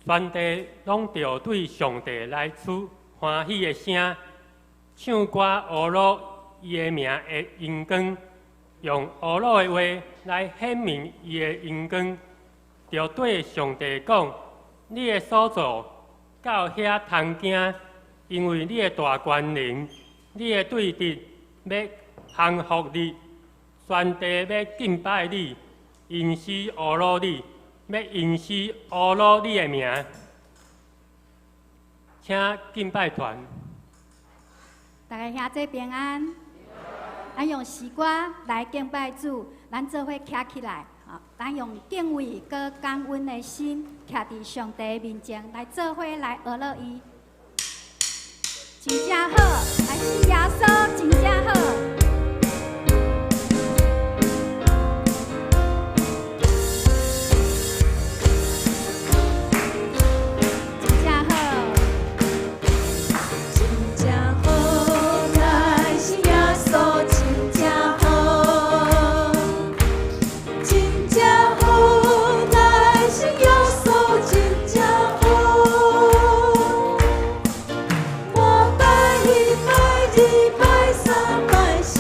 全地拢着对上帝来出欢喜的声，唱歌阿罗伊的名的荣光，用阿罗的话来显明伊的荣光，着对上帝讲：你的所做到遐通行，因为你的大权能，你的对敌要降服你，全地要敬拜你，因是阿罗你，要因是阿罗你的名。请敬拜团，大家兄弟平安。咱用诗歌来敬拜主，咱做伙徛起来，咱用敬畏佮感恩的心，徛伫上帝面前来做伙来学乐伊。真正好，来信耶稣，真正好。我拜一拜，二拜三拜四。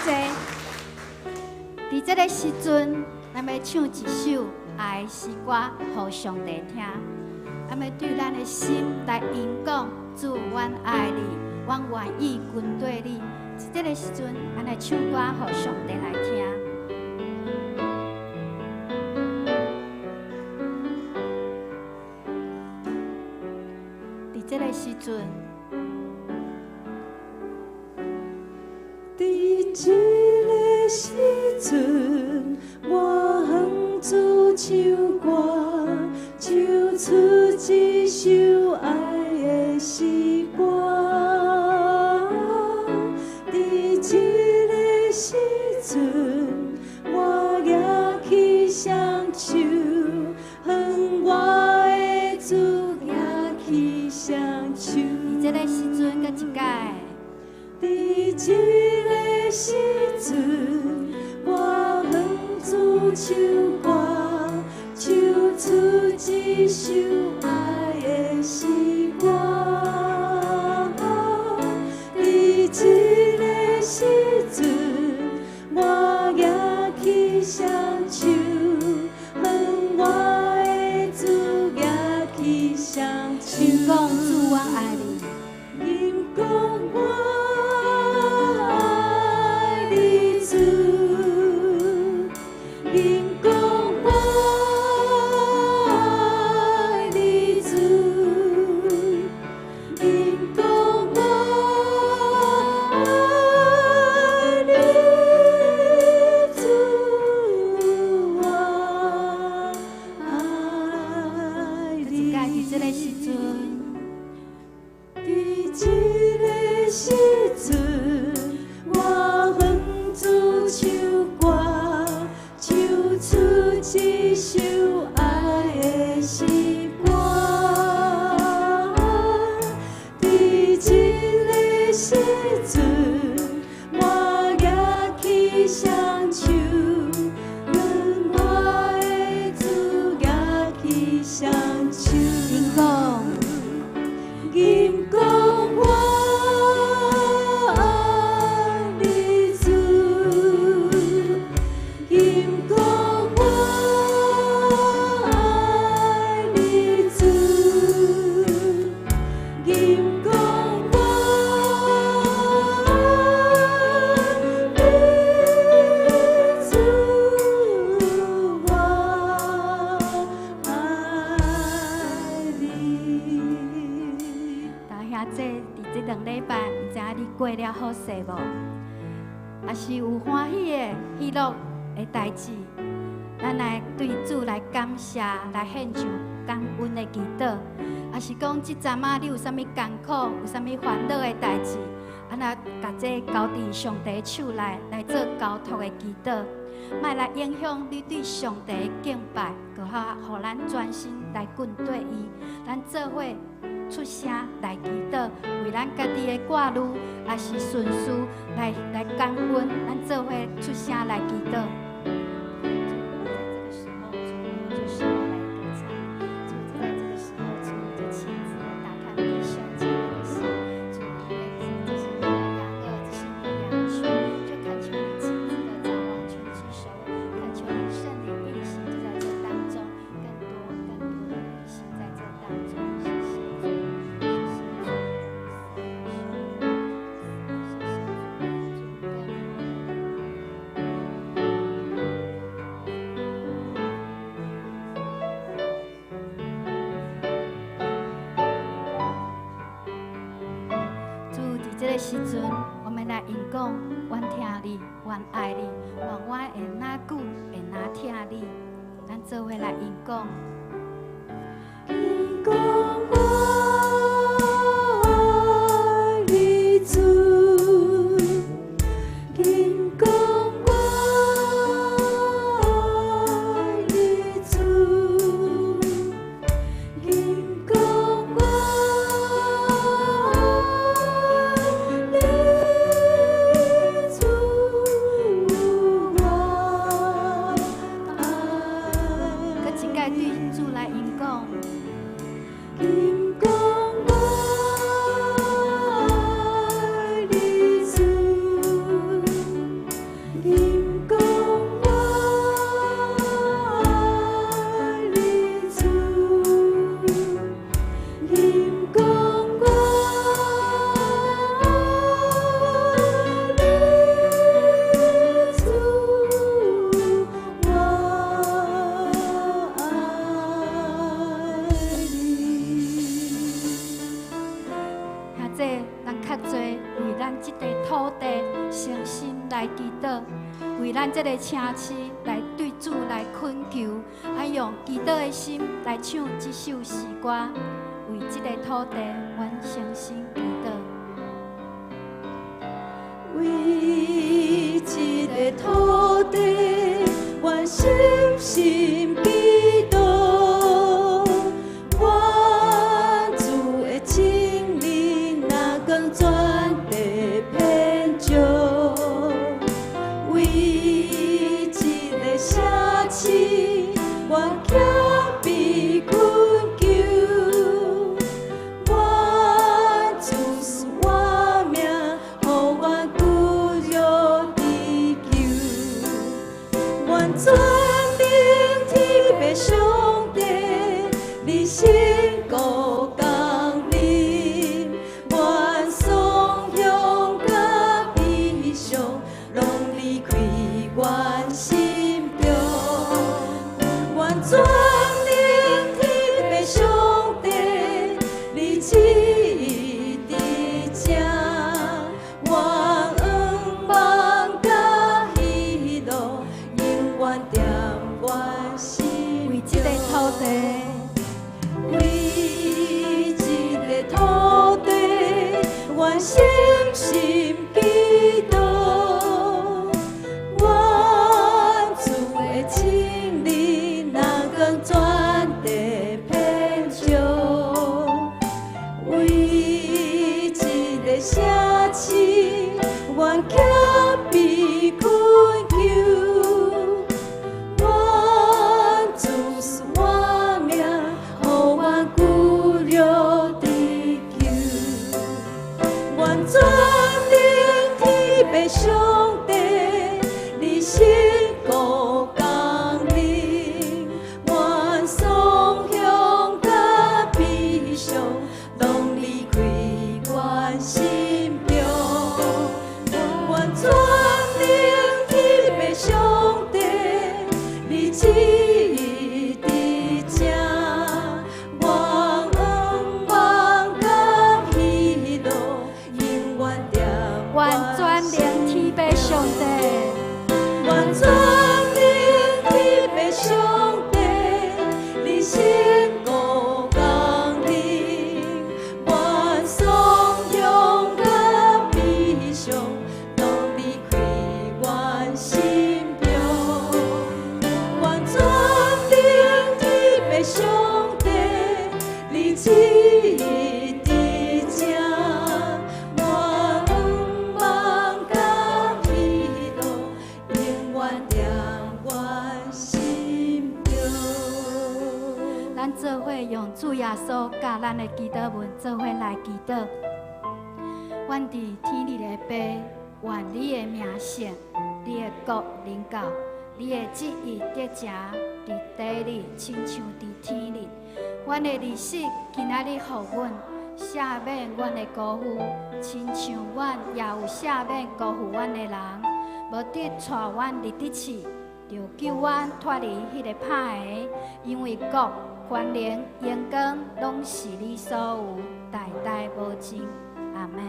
侪。伫这个时阵，咱要唱一首爱的诗歌，互上帝听。咱要对咱的心来演讲，主，阮爱你，阮愿意跟对你。在这个时阵，咱来唱歌，互上帝来听。在这个时阵，在这个时阵，我哼主唱歌，唱出一首爱的诗歌。在这个时阵，我举起双手，哼我的主，举起双手。在这个时阵，搁一摆。在这个时阵，我哼主唱歌，唱出一首爱的诗歌。在这个时阵，我举起双手，哼我的主，举起双手。因讲主，我爱你。因讲我。因讲我爱你主，因讲我爱你主，我爱你。在这个时阵，在这个时阵，我哼主唱歌，唱出一首爱的诗歌。在这个时阵，我举起双手，哼我的主，举起双手。因讲我爱你主，因讲我爱你主，因讲我爱你主，我爱你。大兄弟，伫这2礼拜，毋知影你过了好势无？若是有欢喜的、喜乐的代志，咱来对主来感谢，来献上感恩的祈祷。也是讲即阵仔你有啥物艰苦、有啥物烦恼的代志，安那甲这交伫上帝手内，来做交托的祈祷，莫来影响你对上帝的敬拜，搁较互咱专心来跟对伊，咱做伙。出声来祈祷，为咱家己的挂虑，也是顺事来感恩，咱做伙出声来祈祷。这个时阵，我们来演讲，愿听你，愿爱你，愿我会哪久会哪听你，咱做伙来演讲。因讲我爱你主，因讲我爱你主，因讲我爱你主，我爱。搁一摆对主来演讲。因讲我爱你主，咱这个城市来对主来恳求，爱用祈祷的心来唱这首诗歌，为这个土地完成心祈祷。为这个土地，我深深祈祷，我主的情灵若讲全地遍照，为这个城市，我谦卑恳求，我主是我命，予我骨肉地球，愿全能天父上帝，你身高降临，愿颂扬甲悲伤，拢离开阮心中，愿全能天父上帝，你旨意伫这，愿恩望甲喜乐，永远踮阮心为这个土地，为这个土地，我深深祈祷，我主的情灵若讲全地遍照，为这个城市，我谦卑恳求，我主是我命，予我骨肉地球，愿全能天父上帝，你身高降临，愿颂扬甲悲伤，拢离开阮心中，愿全能天父上帝，你旨意伫这，愿恩望甲喜乐，永远踮愿全能天父上帝，愿全能天父上帝，你身高降临，愿颂扬甲悲伤，拢离开阮心中，愿全能天父上帝，你旨意伫这，愿恩望甲喜乐，永远踮阮心中。咱做伙用主耶稣教咱的祈祷文做伙来祈祷。阮伫天里的爸，愿你的名圣，你的国临到，你的旨意得成伫地里，亲像伫天里。阮的历史今仔日互阮赦免阮的辜负，亲像阮也有赦免辜负阮的人，无得带阮入地狱，就救阮脱离迄个歹的，因为国、权能、荣光，拢是你所有，代代无尽。阿门。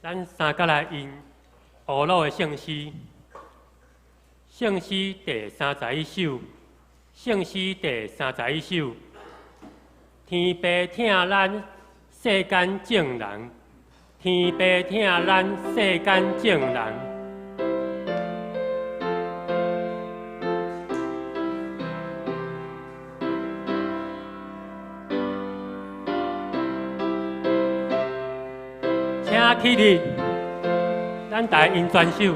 咱三甲来因俄罗的圣诗，圣诗第31首，圣诗第31首。天父疼咱世间正人，天父疼咱世间正人。请起立，咱大因全首。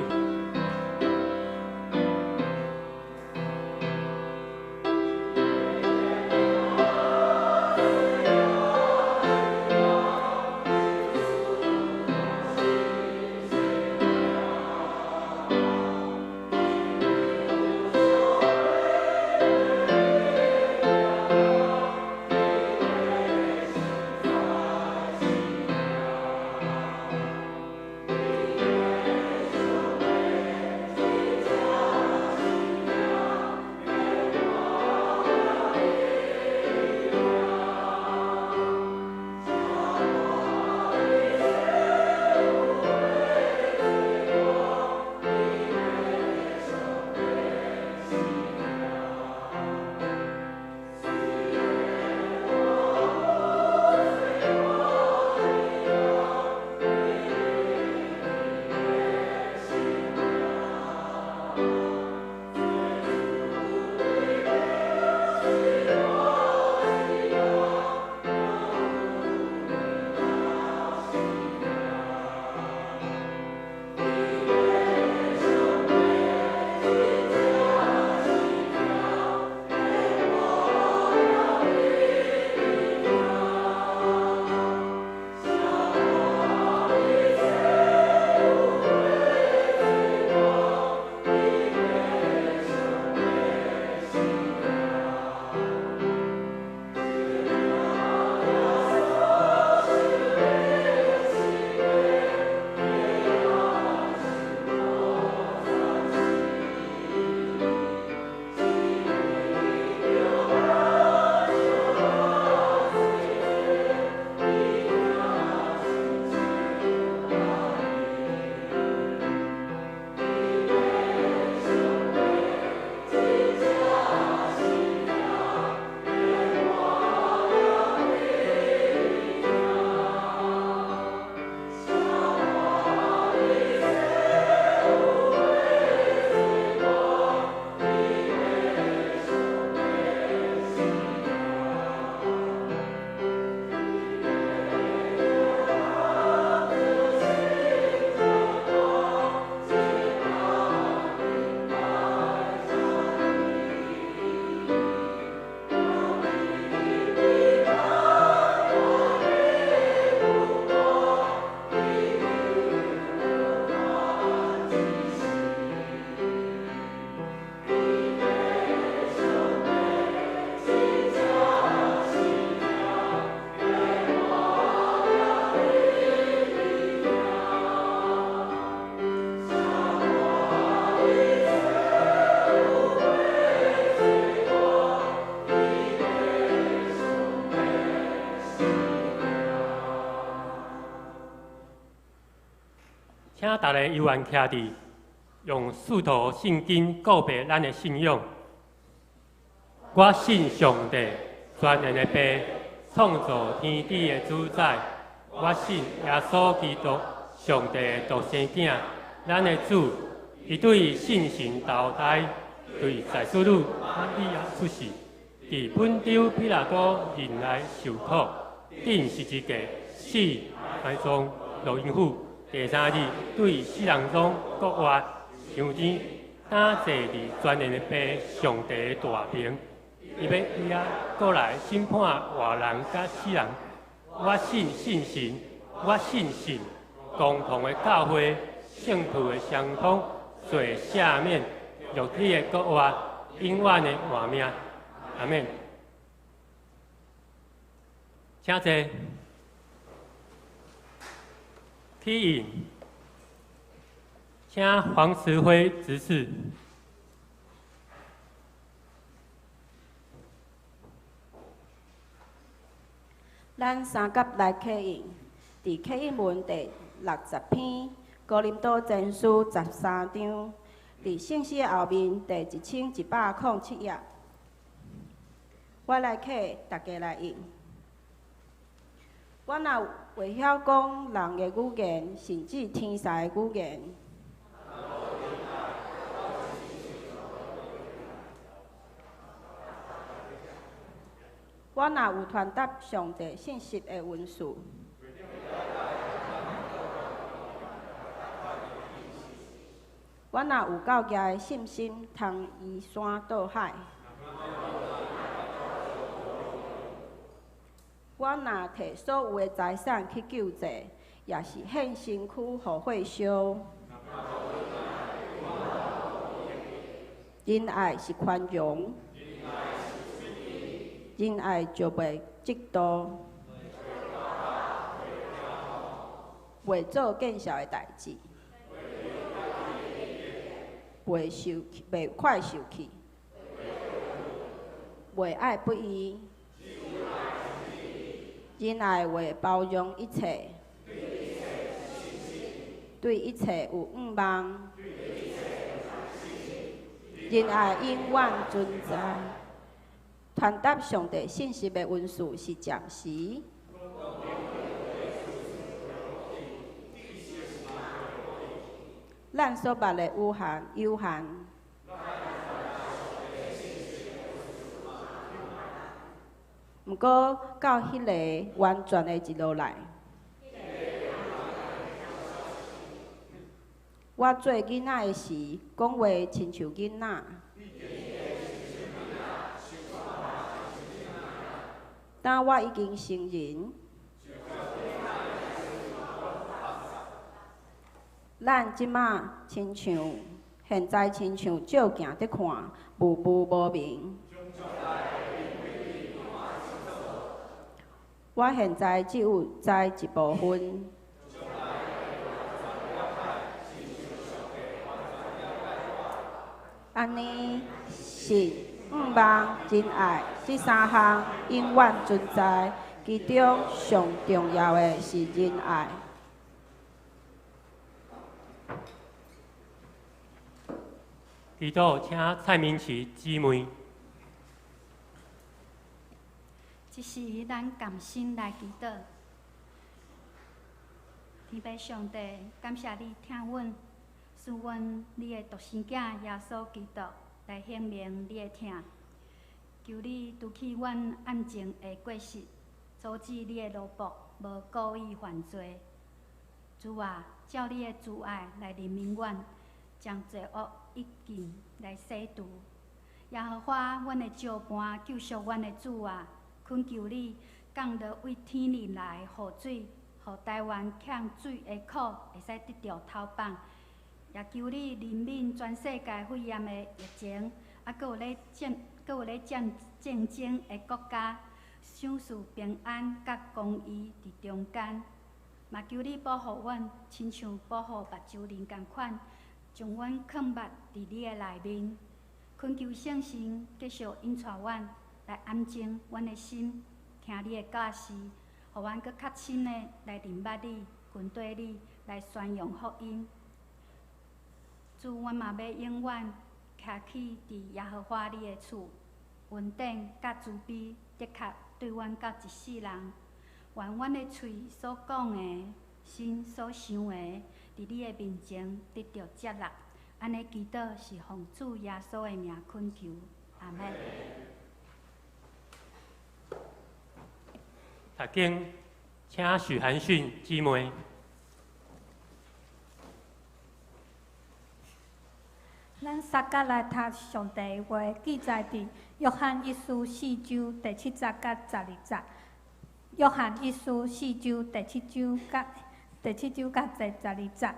请大家悠然徛伫，用四图圣经告别咱的信仰。我信上帝，全能的爸，创造天地的主宰。我信耶稣基督，上帝的独生囝，咱的主。伊对信神交代，对在主女玛利亚出世，伫本州彼拉多人来受苦，钉十字架，死埋葬落阴府。第三日对死人中国活上天，打坐伫全能的爸上帝的大屏。伊要伊啊，过来审判活人甲死人。我信神，我信神，共同的教会，圣父的相通。罪赦免，肉体的国活，永远的活命。阿免。请坐。起引，请黄慈辉执事。咱三甲来起引，伫起引文第60篇。哥林多前书13章，伫圣诗后面第1107页，我来起，大家来应。我若袂晓讲人的语言，甚至天使的语言，我若有传达上帝信息的文字。我若有够强的信心，通移山倒海；我若摕所有的财产去救济，也是献身躯互火烧。仁爱是宽容，仁爱就袂嫉妒，袂做见笑的代志。袂快受气，袂爱不义，仁爱会包容一切，对一切有盼望，仁爱永远存在。传达上帝信息的文字是暂时。咱所捌的有限，毋过到迄个完全的一路来，我做囡仔的时，讲话亲像囡仔。当我已经成人，咱即马亲像，现在亲像照镜在看，雾雾无明。我现在只有知一部分。安尼是盼望、真爱这三项永远存在，其中上重要的是仁爱。祈祷，请蔡明琪姊妹。这是咱甘心来祈祷。天父上帝，感谢你听阮，赐阮你的独生囝耶稣基督来显明你的疼。求你除去阮暗情的过失，阻止你的奴仆无故意犯罪。主啊，照你的慈爱来怜悯阮，将罪恶一尽来洗除。耶和华，阮的照伴，救赎阮的主啊！恳求你，降落为天而来雨水，互台湾欠水的苦会使得到透放。也求你怜悯全世界肺炎的疫情，搁有咧战争的国家，享受平安甲公义伫中间。嘛求你保护阮，亲像保护目睭人共款，将阮藏捌伫你的内面。恳求圣神继续引带阮。来安静阮的心，听你的教示，互阮搁较深的来认捌你、跟对你，来宣扬福音。主，阮嘛要永远徛起伫耶和华你的厝，稳定甲慈悲，的确对阮甲一世人。愿阮的嘴所讲的、心所想的，伫你的面前得到接纳。安尼祈祷是奉主耶稣的名恳求，阿门。读经，请许涵训姊妹。咱三甲来读上帝的话，记载伫约翰一书4章第7节甲12节。约翰一书4章第7章甲第12节。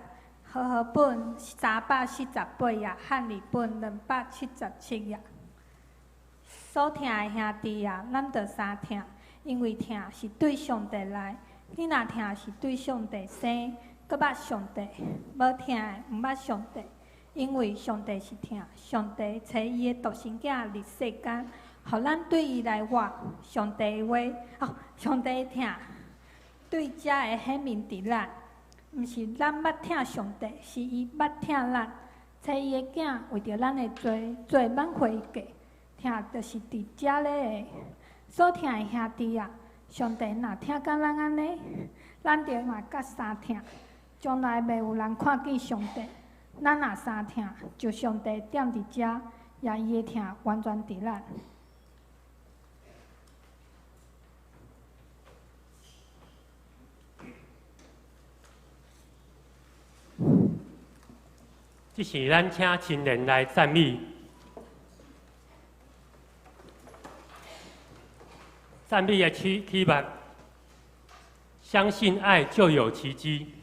和合本348页，汉语本277页。所听的兄弟啊，咱着相听，因为听是对上帝来。你若听是对上帝生，搁捌上帝；无听的毋捌上帝，因为上帝是听。上帝找伊的独生囝入世间，互咱对伊来活。上帝的话，上帝的听，对遮会显明伫咱。毋是咱捌听上帝，是伊捌听咱。找伊的囝为着咱的罪挽回过。听就是伫遮咧。所听的兄弟啊，上帝若听甲咱安尼，咱着嘛甲相听。将来袂有人看见上帝，咱若相听，就上帝踮伫遮，也伊的听完全伫咱。这是咱请亲人来赞美，赞美的起码，相信爱就有奇迹。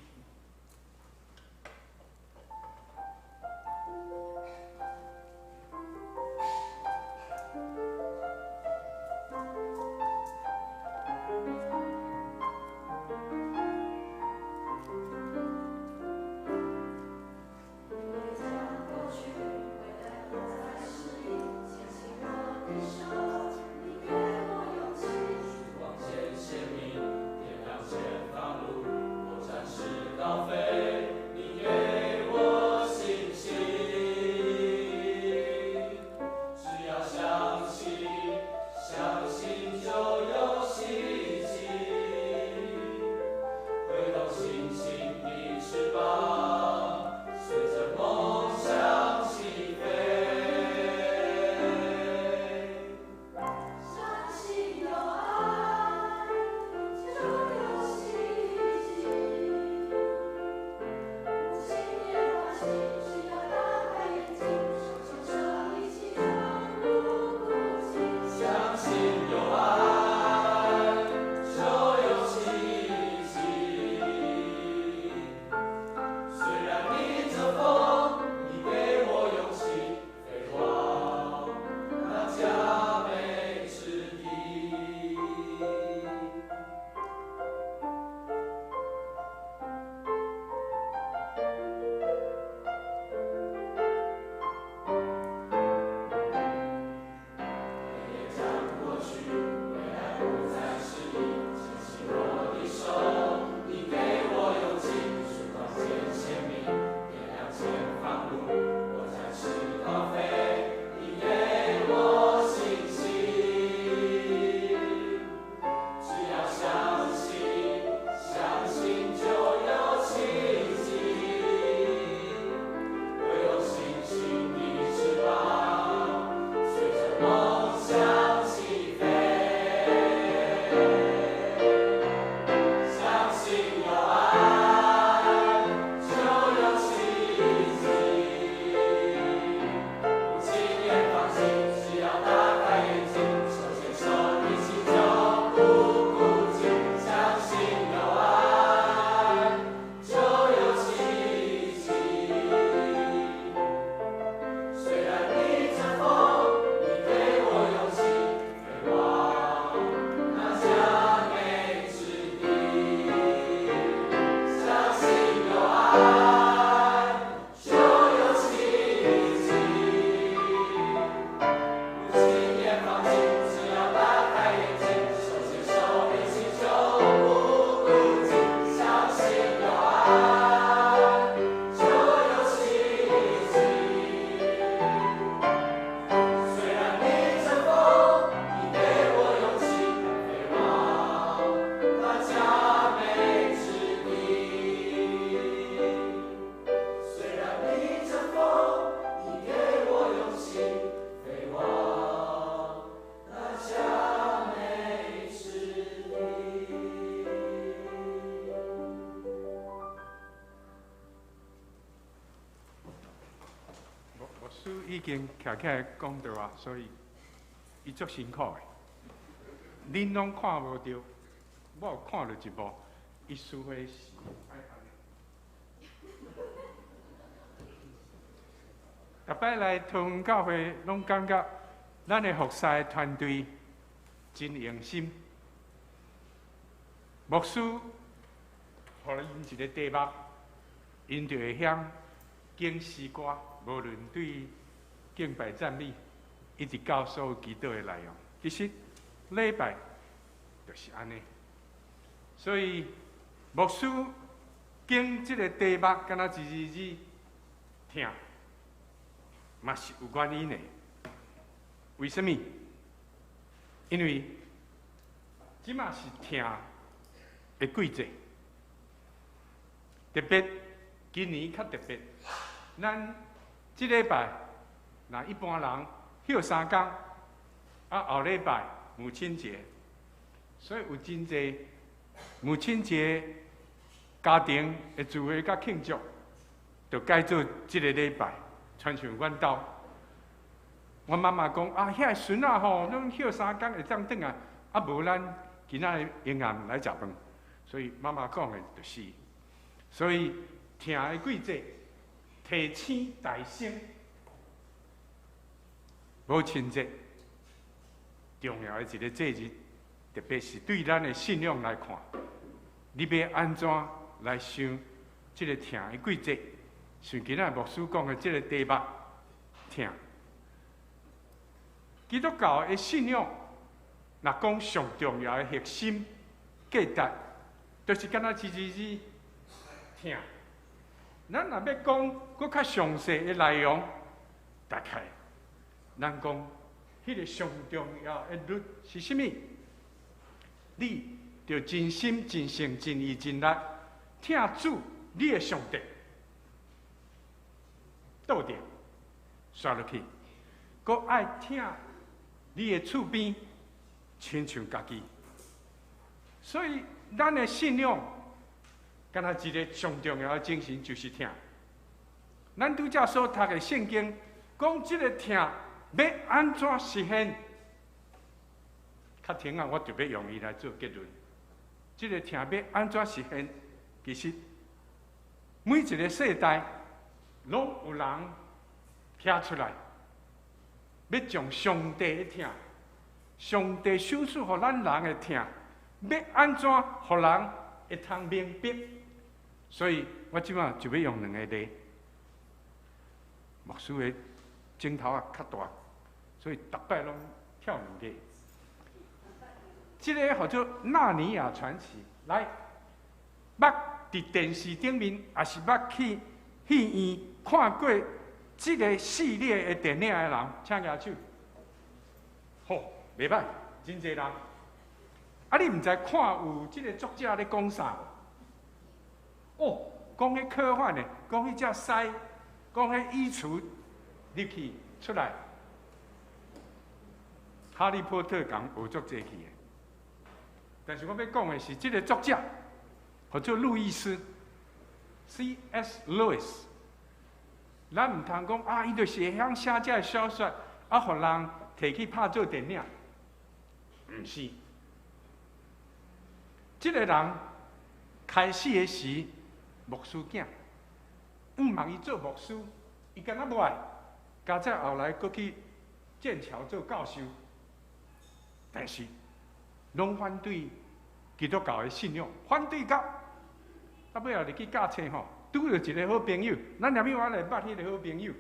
已经徛起来讲到啊，所以伊足辛苦的。恁拢看无到，我有看到一幕，伊输伙是爱安尼。逐摆来桃园教会，拢感觉咱的服侍团队真用心。牧师，互因一个题目，因就会晓经诗歌，无论对敬拜赞美，一直到所有祈祷的内容。其实礼拜就是安尼，所以牧师经这个题目，敢若一字听，嘛是有原因的。为什么？因为即马是听的季节，特别今年较特别。咱即礼拜，那一般人休3天，后礼拜母亲节，所以有真侪母亲节家庭的聚会甲庆祝，就改做即个礼拜。亲像阮兜，阮妈妈讲啊，遐孙仔吼，拢休3天会当转来，无咱今仔营养来食饭，所以妈妈讲的就是，所以听的季节。提醒大声，母亲节重要的一个节日，特别是对咱的信仰来看，你要安怎来想这个听的季节？像今仔牧师讲的这个题目，听。基督教的信仰，若讲上重要的核心价值，就是敢若一听。咱若要讲搁较详细的内容，大概咱讲迄个上重要的律是啥物？你着真心、真性、真意、真力听主你的上帝，倒定刷落去，搁爱听你的厝边，亲像家己。所以咱的信仰。敢若一个上重要的精神就是听。咱拄则所读的圣经，讲即个听要安怎实现？较听啊，我就要用伊来做结论。即个听要安怎实现？其实每一个世代拢有人听出来，要将上帝的听，上帝赏赐互咱人的听，要安怎互人会通明白？所以我即马就要用2个例。牧师的镜头啊较大，所以逐摆拢跳2个。即个叫做《纳尼亚传奇》，来，捌伫电视顶面，也是捌去戏院看过即个系列的电影的人，请举手。好，袂歹，真侪人。啊，你毋知看有即个作者咧讲啥？哦，讲迄科幻的，讲迄只狮，讲迄衣橱入去出来，哈利波特讲学足济去的。但是我要讲的是，这个作者叫做路易斯 C.S. Lewis。咱唔通讲啊，伊就是会晓写这小说，啊，互人摕去拍做电影，唔是。这个人开始的时。牧师囝，问伊做牧师，伊敢若无爱，加在后来搁去剑桥做教授，但是拢反对基督教的信仰，反对到尾后入去教册吼，拄着一个好朋友，咱念我来捌迄个好朋友，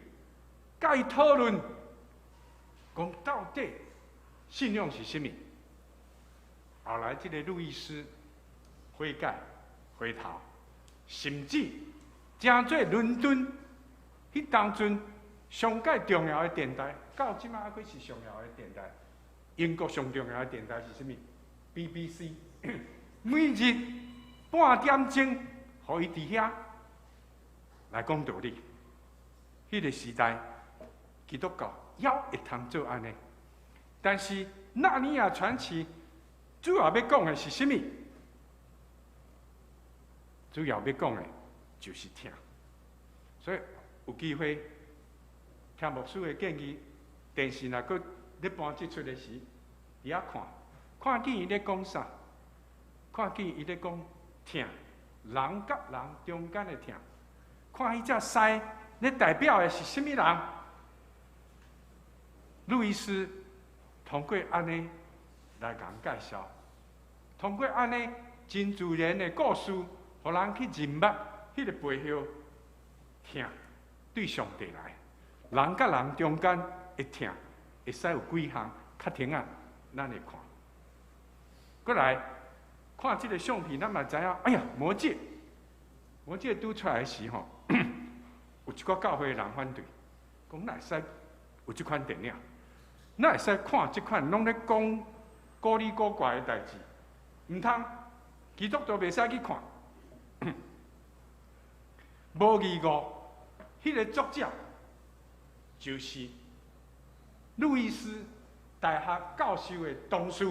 甲伊讨论，讲到底信仰是啥物？后来这个路易斯悔改回头。甚至正做伦敦迄当阵上界重要的电台，到即马还阁是上要的电台。英国上重要的电台是啥物 ？BBC 每日半点钟，互伊伫遐来讲道理。迄个时代，基督教也会通做安尼，但是《纳尼亚传奇》主要要讲的是啥物？主要要讲的就是听，所以有机会听牧师的建议，电视若搁咧播即出的时，伫遐看见伊咧讲啥，看见伊咧讲疼，人甲人中间的疼，看迄只狮咧代表的是甚物人？路易斯通过安尼来甲人介绍，通过安尼真自然的故事，互人去认捌迄个背后疼对上帝来，人甲人中间的疼，会使有几项较停啊，咱会看。过来看即个相片，咱嘛知影，哎呀，魔戒拄出来的时候，有一寡教会的人反对，讲哪会使有即款电影，哪会使看即款拢咧讲古里古怪的代志，唔通基督徒袂使去看。无疑误，迄个作者就是路易斯大学教授的同事，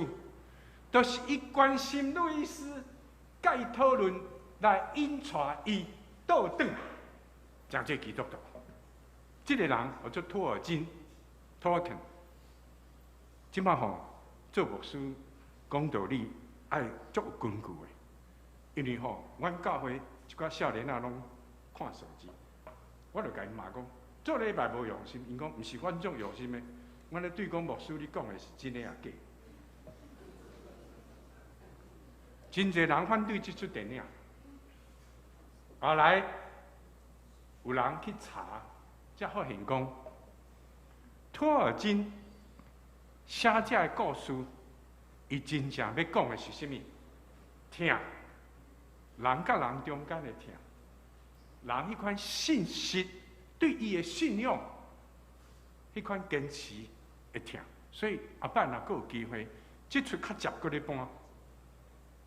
就是伊关心路易斯，甲伊讨论来引带伊倒转，真做基督徒。这个人叫做托尔金 （Tolkien）。即摆吼做牧师讲道理，爱足有根据的，因为吼，阮教会一寡少年仔拢看手机，我就甲因骂讲，做礼拜无用心。因讲毋是阮种用心的，阮咧对讲牧师你讲的是真的啊假？真侪人反对即出电影，后来有人去查，才发现讲，托尔金写这个故事，伊真正要讲的是甚物？疼，人甲人中间的疼，人迄款信息对伊的信仰，迄款坚持会疼。所以后摆若阁有机会，即出较接搁咧搬。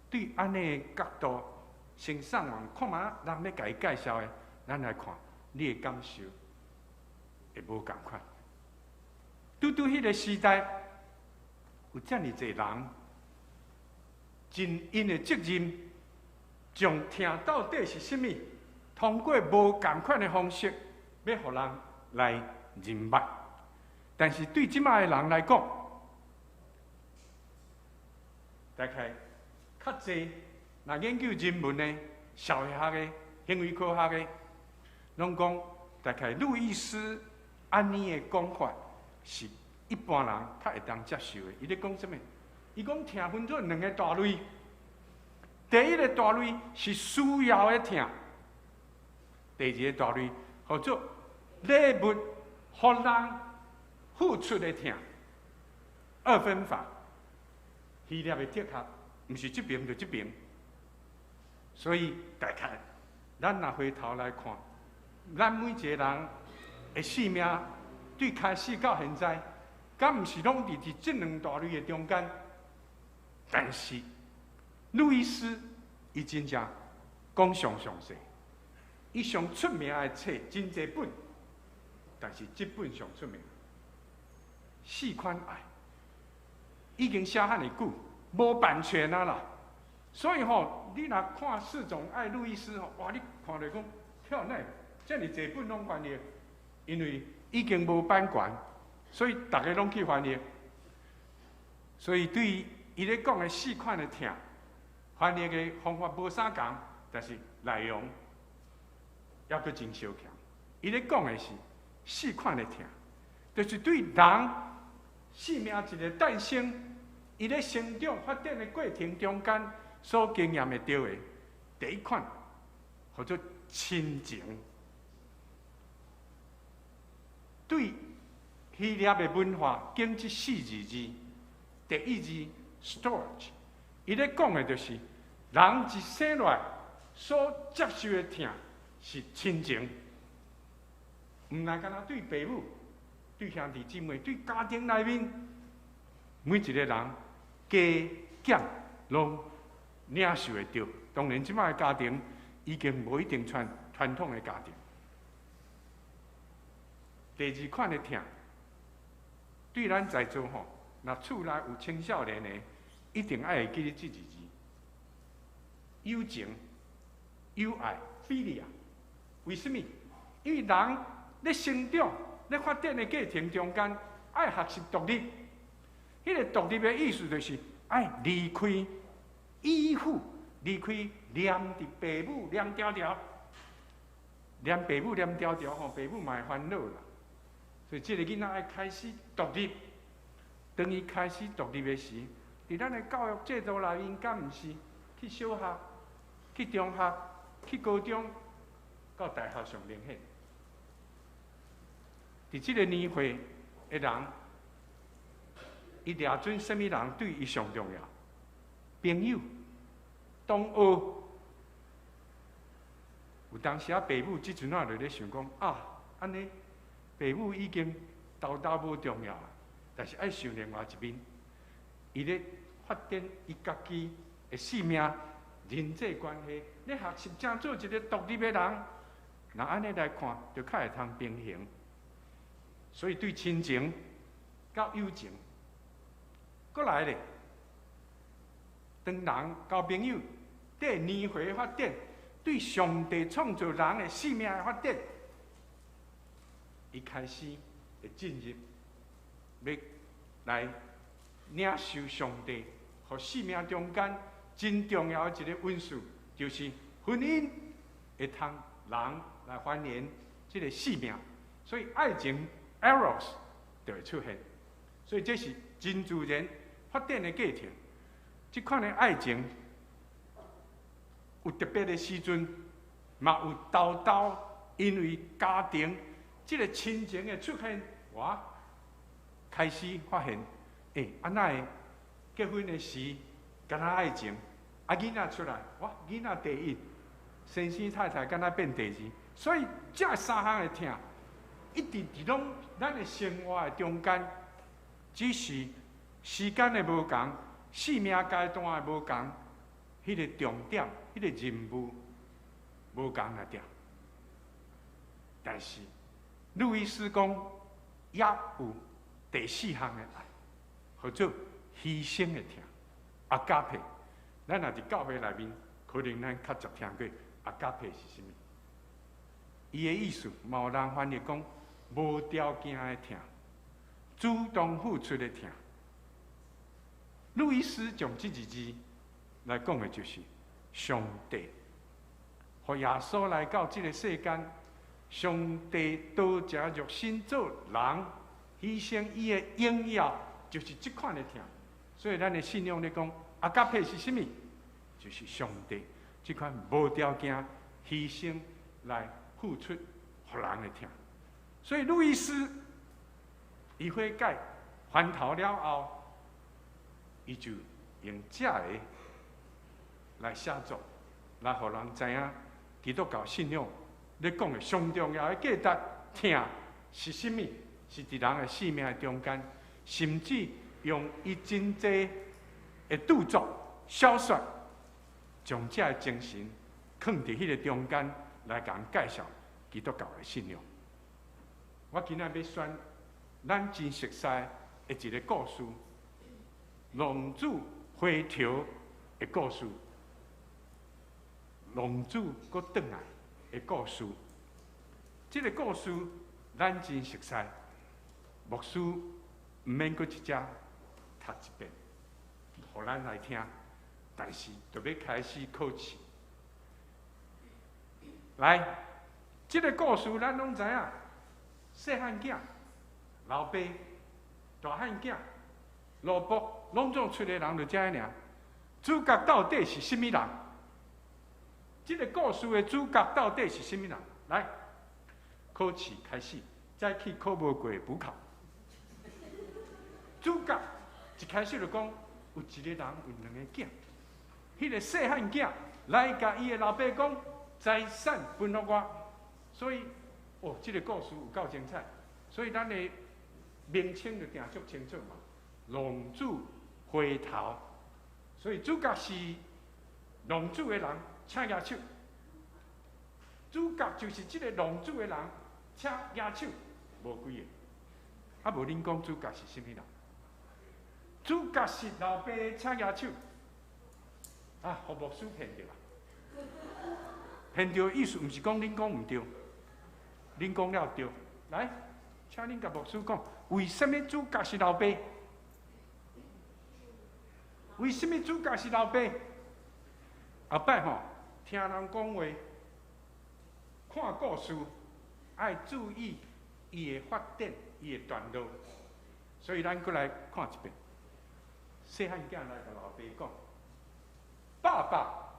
对安尼的角度，先上网看嘛，人咧甲伊介绍的，咱来看，你的感受会无共款。拄迄个时代，有遮尔侪人，尽因的责任，将听到底是甚物，通过无共款的方式，要互人来认捌。但是对即摆的人来讲，大概较济，若研究人文的、社会学的、行为科学的，拢讲大概路易斯安尼的讲法是一般人较会当接受的。伊咧讲什么？伊讲疼分做两个大类，第一个大类是需要的疼，第二个大类叫做礼物互人付出的疼，二分法。希腊的哲学毋是即边就即边，所以大概咱若回头来看，咱每一个人的生命对开始到现在，敢毋是拢伫即两大类的中间？但是路易斯伊真正讲上细，伊上出名的册真侪本，但是即本上出名，四款爱。已经写遐尼久，无版权啊啦，所以吼，你若看四种爱路易斯吼，哇，你看着讲，跳哪，遮尔侪本拢翻译，因为已经无版权，所以大家拢去翻译。所以对于伊咧讲的四款的疼，翻译的方法无啥共，但是内容也阁真相强。伊咧讲的是四款的疼，就是对人生命一个诞生，伊咧成长发展的过程中间所经验的到的，第一款叫做亲情。对希腊的文化，经这四字，第一字 storage， 伊咧讲的就是人一生来所接受的疼是亲情，唔单干那对父母。对兄弟姊妹，对家庭内面，每一个人家囝拢领受会到。当然，即摆的家庭已经无一定传统的家庭。第二款的疼，对咱在座吼，若厝内有青少年的，一定爱会记得这字：友情、友爱、philia。为什么？因为人咧成长。咧发展的过程中间，爱学习独立。迄个独立的意思就是爱离开依附，离开黏伫父母黏条条，黏父母黏条条吼，父母嘛会烦恼啦。所以这个囡仔爱开始独立。当伊开始独立的时，伫咱的教育制度内面，敢毋是去小学、去中学、去高中，到大学上明显。伫即个年岁的人，伊抓准什么人对伊上重要？朋友、同学。有当时父母即阵仔就咧想讲安尼父母已经豆无重要。但是爱想另外一面，伊咧发展伊家己的生命、人际关系，咧学习怎做一个独立的人。那安尼来看，就较会通平衡。所以对亲情、甲友情，过来咧，当人交朋友，对年岁的发展，对上帝创造人的生命的发展，伊开始会进入。要来领受上帝和生命中间真重要的一个因素，就是婚姻会通人来还原这个生命，所以爱情 eros 就会出现，所以这是真自然发展的过程。这款的爱情有特别的时阵，嘛有豆因为家庭这个亲情的出现，开始发现，安那会结婚的时，敢若爱情，囡仔出来，囡仔第一，先生太太敢若变第二，所以这三项的疼，一直伫拢咱的生活的中间，只是时间的无同，生命阶段的无同，迄个重点，迄个任务无同来点。但是，路易斯讲也有。第四项的爱，或者牺牲的疼，阿加佩。咱若伫教会内面，可能咱较常听过阿加佩是啥物？伊的意思，嘛有人翻译讲无条件的疼，主动付出的疼。路易斯将这2字来讲的就是上帝，和耶稣来到这个世间，上帝多加肉身做人。牺牲伊的荣耀，就是这款的疼。所以咱的信仰咧讲，阿加佩是啥物？就是上帝这款无条件牺牲来付出予人的疼。所以路易斯伊悔改翻头了后，伊就用这个来写作，来予人知影基督教信仰咧讲的上重要的价值疼是啥物？是伫人的生命中间，甚至用伊真济的著作、小说，将这个精神放伫迄个中间来甲人介绍基督教的信仰。我今仔要选咱真熟悉的一个故事，浪子回头的故事，浪子搁转来的故事。这个故事咱真熟悉。牧师毋免搁一只读一遍，互咱来听。但是就要开始考试。来，这个故事咱拢知影，细汉囝、老爸、大汉囝、萝卜，拢总出的人就这样尔。主角到底是什么人？这个故事的主角到底是什么人？来，考试开始，再去考无过补考。主角一开始就讲，有一个人有2个囝，迄个细汉囝来甲伊的老爸讲，财产分予我。所以，这个故事有够精彩。所以咱的名称就定足清楚嘛，浪子回头。所以主角是浪子的人，请举手。主角就是这个浪子的人，请举手，无几个。无恁讲主角是什么人？主角是老爸的，请举手。互牧师骗着啦！骗着意思，毋是讲恁讲毋对，恁讲了对。来，请恁甲牧师讲，为什么主角是老爸？为什么主角是老爸？后摆吼，听人讲话，看故事，爱注意伊的发展，伊的段落。所以咱过来看一遍。细汉囝来甲老爸讲：“爸爸，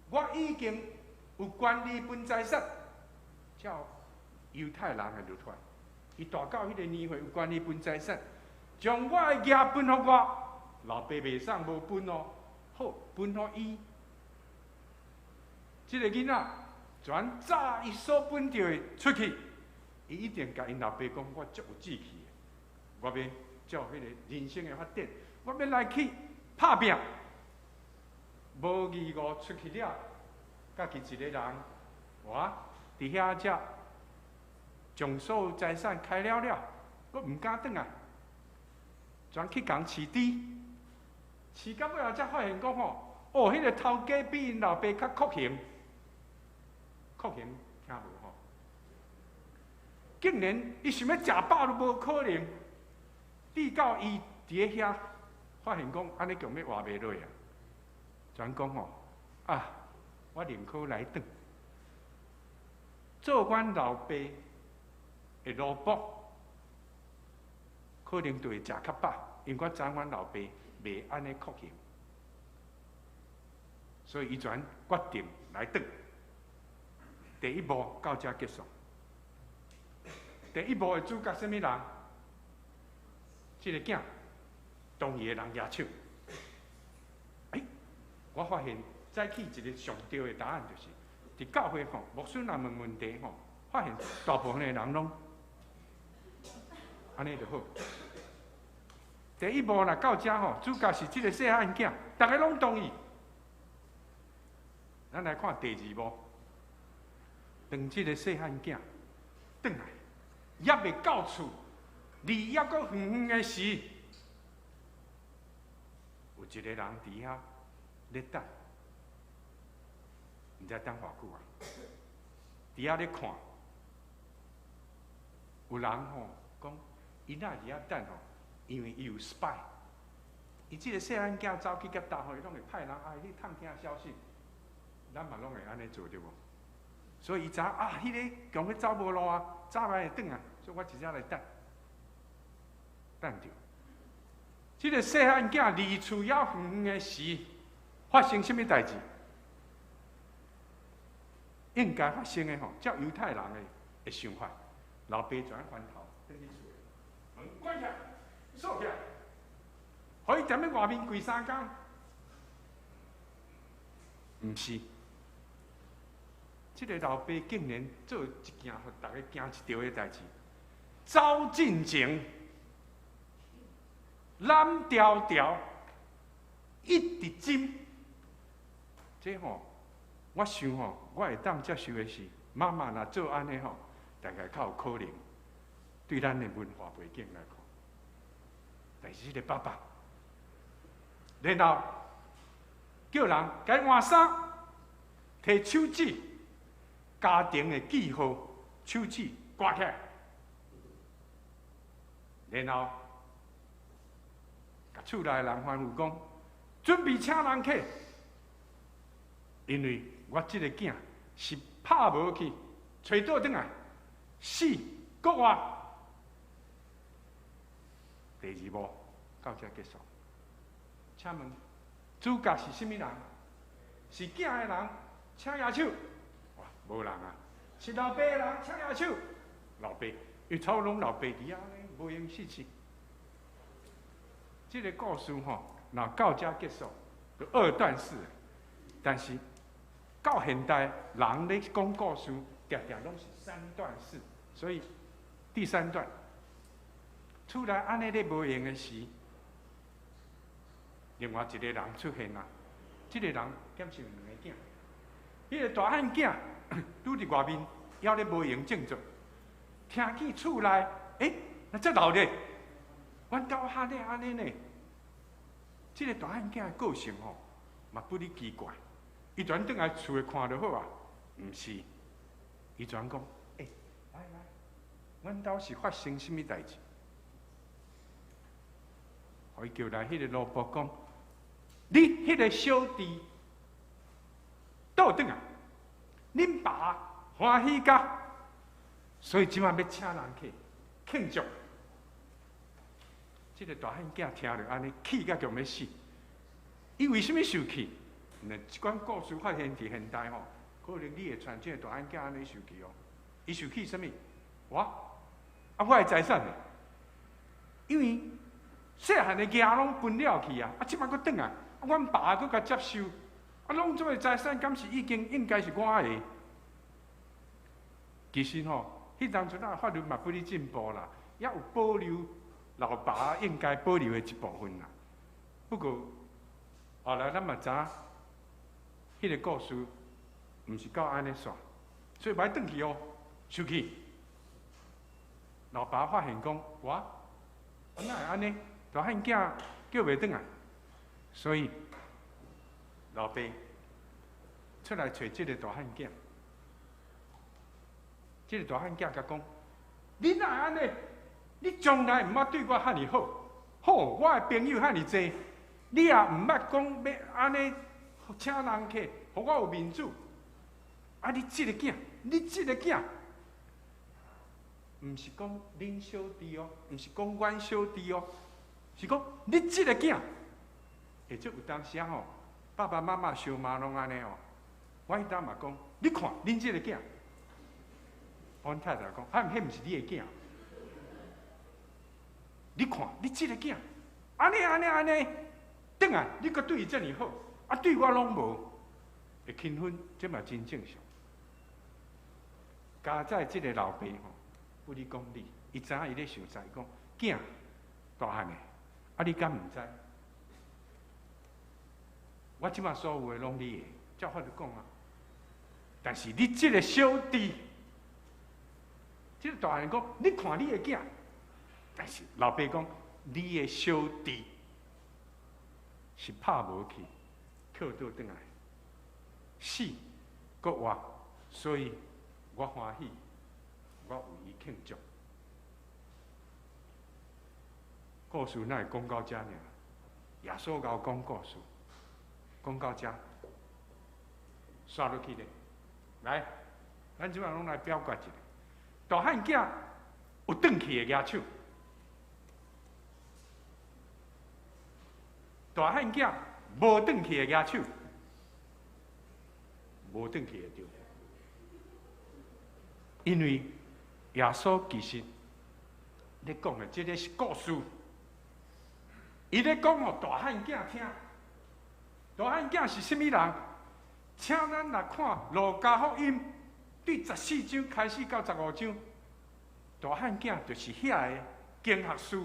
我已经有管理分财产，照犹太人的律法，伊大到迄个年岁有管理分财产，将我的业分予我。老爸袂送无分哦，好分予伊。即个囡仔全早伊所分到的出去，伊一定甲因老爸讲：我足有志气的，我要照迄个人生的发展。”我要来去拍拼，无义务出去了，家己一个人，我伫遐只将所有财产开了，我唔敢转来，全去共饲猪，饲到尾后才发现讲吼，哦，迄个头家比因老爸较酷刑，酷刑听无吼？竟然伊想要食饱都无可能，直到伊伫遐。发现讲安尼强要活袂落啊！全讲吼啊，我宁可来转，做阮老爸的萝卜，可能就会食较饱，因为我知阮老爸袂安尼酷刑，所以伊全决定来转。第一幕到这结束。第一幕的主角什么人？这个囝。当伊的人举手，我发现再去一个上对的答案，就是伫教会吼，牧师若问问题吼，发现大部分的人拢安尼就好。第一幕若到遮吼，主角是即个细汉囝，大家拢同意。咱来看第二幕，当即个细汉囝转来，还未到厝，离还阁远远的时。有一个人伫遐咧等，毋知等偌久啊！伫遐咧看，有人吼讲，伊若伫遐等吼，因为伊有 spy， 伊即个细汉囝走去甲大伙拢会派人去探听消息，咱嘛拢会安尼做对无？所以伊知啊，迄个强要走无路啊，早来会转啊，所以我直接来等着。这个细汉囝离厝要远的时，发生什么代志？应该发生的吼，照犹太人的想法，老爸全翻头转去厝，门关起来，锁起来，可以踮咧外面跪3天。毋是，这个老爸竟然做一件互大家惊一跳的代志，走进前。蓝条条，一直针，这吼，我想吼，我会当接受的是，妈妈若做安尼吼，大概较有可能，对咱的文化背景来看。但是这个爸爸，然后叫人该换衫，摕手指，家庭的记号，手指挂起来，然后。厝内人吩咐讲，准备请人客，因为我这个囝是拍无去，找倒转来，死国外。第二幕到这结束。请问主角是什么人？是囝的人，请举手。哇，无人啊！是老爸的人，请举手。老爸，因操拢老爸伫遐呢，无用死去。这个故事吼，若到这结束，就2段式。但是到现代，人咧讲故事，常常拢是3段式。所以第3段，厝内安尼咧无用的时，另外一个人出现啦。这个人兼是有2个囝，迄个大汉囝拄伫外面，还咧无用正做，听见厝内，那这闹热。阮家下咧安尼呢，这个大汉囝的个性吼，嘛不哩奇怪。伊全转来厝里看就好啊，毋是？伊全讲，来，阮兜是发生什么代志？互伊叫来迄个萝卜讲，你迄个小弟倒转啊，恁爸欢喜甲，所以即摆要请人去庆祝。这个大汉囝听着安尼，气甲强要死。伊为什么受气？即款故事发现伫现代吼，可能你会传这个大汉囝安尼受气哦。伊受气什么？我的财产呢？因为细汉的囝拢分了去啊，即摆佫转来，阮爸佫甲接收，拢做的财产，敢是已经应该是我的？其实吼，迄当阵法律嘛不哩进步啦，也有保留老爸应该保留的一部分啦。不过后来咱嘛知，迄个故事毋是到安尼煞，所以歹转去哦，受气。老爸发现讲，哪会安尼？大汉囝叫袂转来，所以老爸出来找这个大汉囝。这个大汉囝甲讲：你哪会安尼？你从来毋捌对我遐尼好，我的朋友遐尼济，你也毋捌讲要安尼请人客，互我有面子。你这个囝，毋是讲恁小弟哦，毋是讲阮小弟哦，是讲你这个囝。或者有当时吼，爸爸妈妈相骂拢安尼哦。我迄当嘛讲，你看恁这个囝，阮太太讲，迄毋是你的囝。你看你这个囝，安尼，转来你阁对伊遮尔好，对我拢无，会轻分，这嘛真正常。加在这个老爸吼。不哩讲理，伊知影伊咧想啥，伊讲囝大汉的，你敢毋知？我即马所有的拢你的，照法律讲啊。但是你这个小弟，这个大汉讲，你看你的囝，但是老爸讲，你的小弟是拍无去，扣倒转来，死搁活，所以我欢喜。我为伊庆祝，故事哪会讲到遮尔？耶稣教讲故事，讲到遮，刷落去咧。来，咱即摆拢来表决一下。大汉囝有转去的举手，大汉囝无转去的举手，无转去的对，因为。耶稣其实咧讲的，这个是故事。伊咧讲互大汉囝听。大汉囝是什么人？请咱来看《路加福音》第14章开始到15章。大汉囝就是遐个经学士、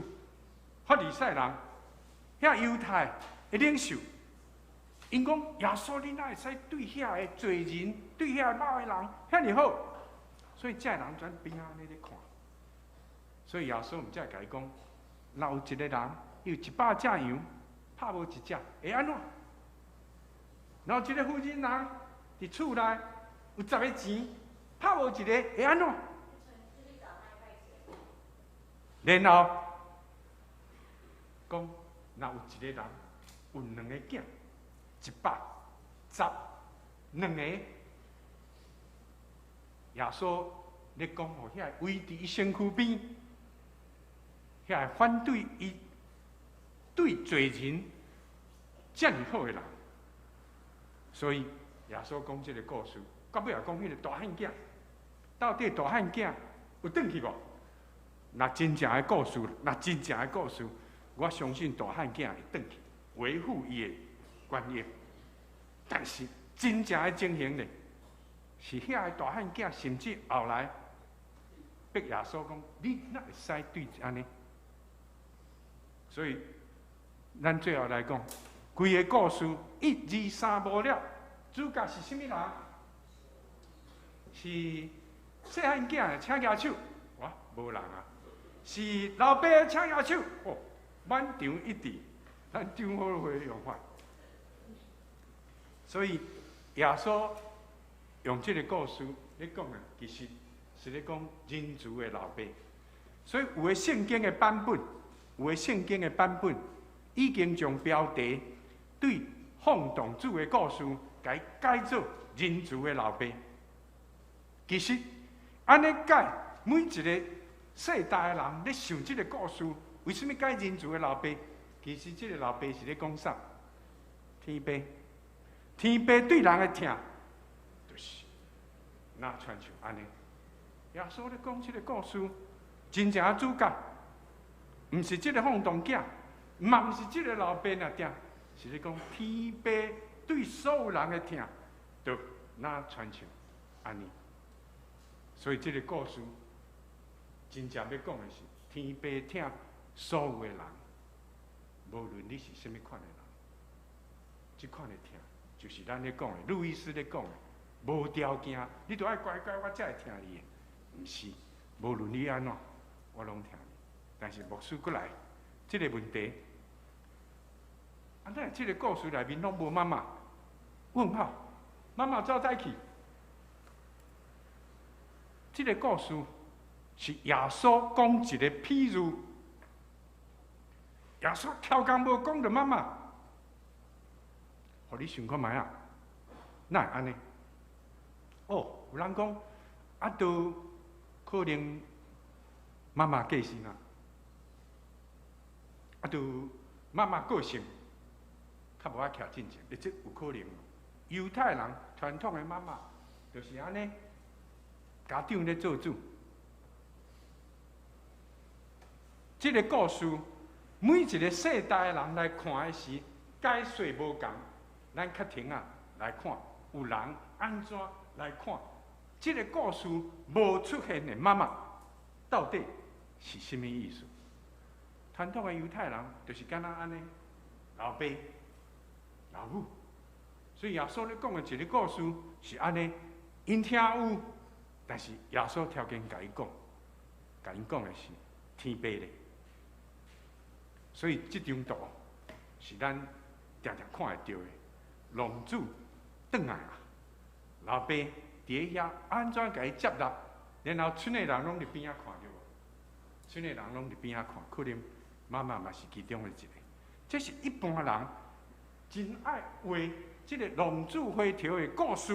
法利赛人、遐犹太的领袖。因讲耶稣，你哪会使对遐个罪人、对遐个歹个人遐尼好？所以这人全边仔咧看，所以耶稣毋才会甲伊讲，若有一个人有100只羊，拍无一只，会安怎？然后一个富人人伫厝内有10个钱，拍无一个，会安怎？然后讲，若有一个人有2个囝，112个。耶稣咧讲，互遐围伫伊身躯边，遐反对伊对罪人遮尔好的人，所以耶稣讲这个故事，到尾也讲迄个大汉囝，到底大汉囝有转去无？若真正的故事，我相信大汉囝会转去维护伊的权益，但是真正的情形呢？是遐个大汉囝，甚至后来逼耶稣讲：“你哪会使对安尼？”所以，咱最后来讲，规个故事1、2、3幕了，主角是什么人？是细汉囝请举手，无人啊！是老爸请举手，满场一致，咱张好会用法。所以耶稣。用这个故事咧讲啊，其实是咧讲人族的老爸。所以有的圣经的版本，已经将标题对放荡主的故事改做人族的老爸。其实安尼改，每一个世代的人咧想这个故事，为什么改人族的老爸？其实这个老爸是咧讲啥？天父，天父对人的疼，就是那传像安尼。耶稣咧讲这个故事，真正的主角，毋是这个放荡囝，嘛毋是这个老爸那点，是咧讲天父对所有人的疼，就那传像安尼。所以这个故事，真正要讲的是天父疼所有的人，无论你是什么款的人，这款的疼，就是咱咧讲的，路易斯咧讲的，无条件，你都爱乖乖，我才会听你的。毋是，无论你安怎，我拢听你。但是牧师过来，这个问题，咱这个故事内面拢无妈妈，问号，妈妈走在去。这个故事是耶稣讲一个譬喻，耶稣超工无讲着妈妈，互你想看卖啊？哪会安尼？哦，有人讲啊，都可能妈妈过身啊，啊，都妈妈个性较无爱徛正经，这有可能。犹太人传统的妈妈就是安尼。家长咧做主，这个故事每一个世代的人来看的时，解说无同。咱较停啊来看，有人安怎来看？这个故事无出现的妈妈，到底是什么意思？传统的犹太人就是敢若安尼，老爸、老母，所以耶稣咧讲的一个故事是安尼，因听有。但是耶稣条件甲伊讲的是天父咧，所以这张图是咱常常看会到的。龙主转来啊，老爸伫遐安怎甲伊接纳，然后村的人拢伫边仔看着无？村的人拢伫边仔看，可能妈妈嘛是其中的一个。这是一般人真爱画这个龙主回条的故事，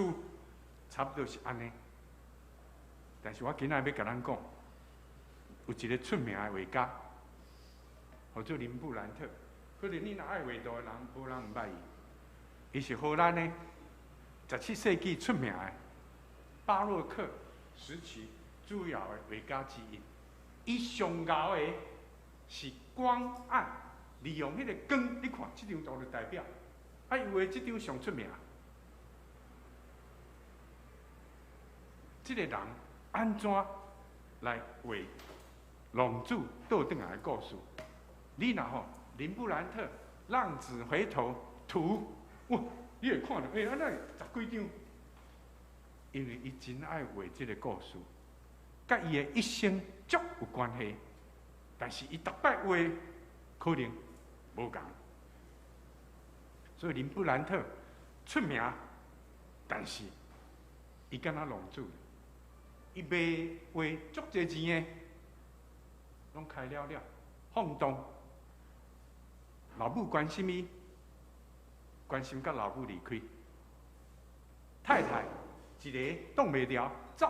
差不多是安尼。但是我今仔要甲咱讲，有一个出名的画家，叫做林布兰特。可能你若爱画图的人，无人毋捌伊。伊是荷兰的17世纪出名的巴洛克时期主要的画家之一。伊上高的是光暗，利用迄个光，你看这张图就代表，伊画这张上出名。这个人。安怎来画龙主倒转来的故事？你若吼林布兰特《浪子回头》图，哇，你会看到，安那10几张？因为伊真爱画这个故事，甲伊的一生足有关系。但是伊逐摆画可能无共，所以林布兰特出名，但是伊敢若龙主。伊卖画足侪钱的，拢开了，放荡。老母关心伊，关心甲老母离开。太太一个挡袂牢，走；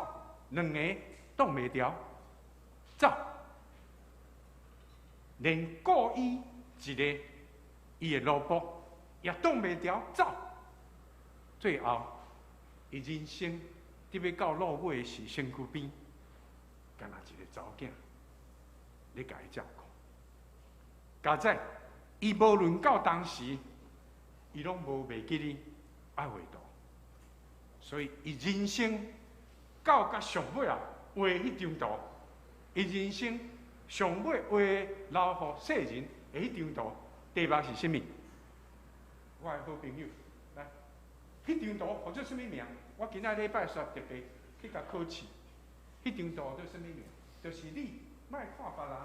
两个挡袂牢，走。连故意一个伊的老婆也挡袂牢，走。最后，伊人生。伫要到落尾时，身躯边，敢若一个查某囝，咧甲伊照顾。加在伊无论到当时，伊拢无袂记哩爱画图，所以伊人生到甲上尾啊，画迄张图，伊人生上尾画留互世人的迄张图，题目是甚物？我的好朋友，来，迄张图或者什么名？我今仔礼拜煞特别去甲考试，迄张图叫什么名？就是你莫看别人。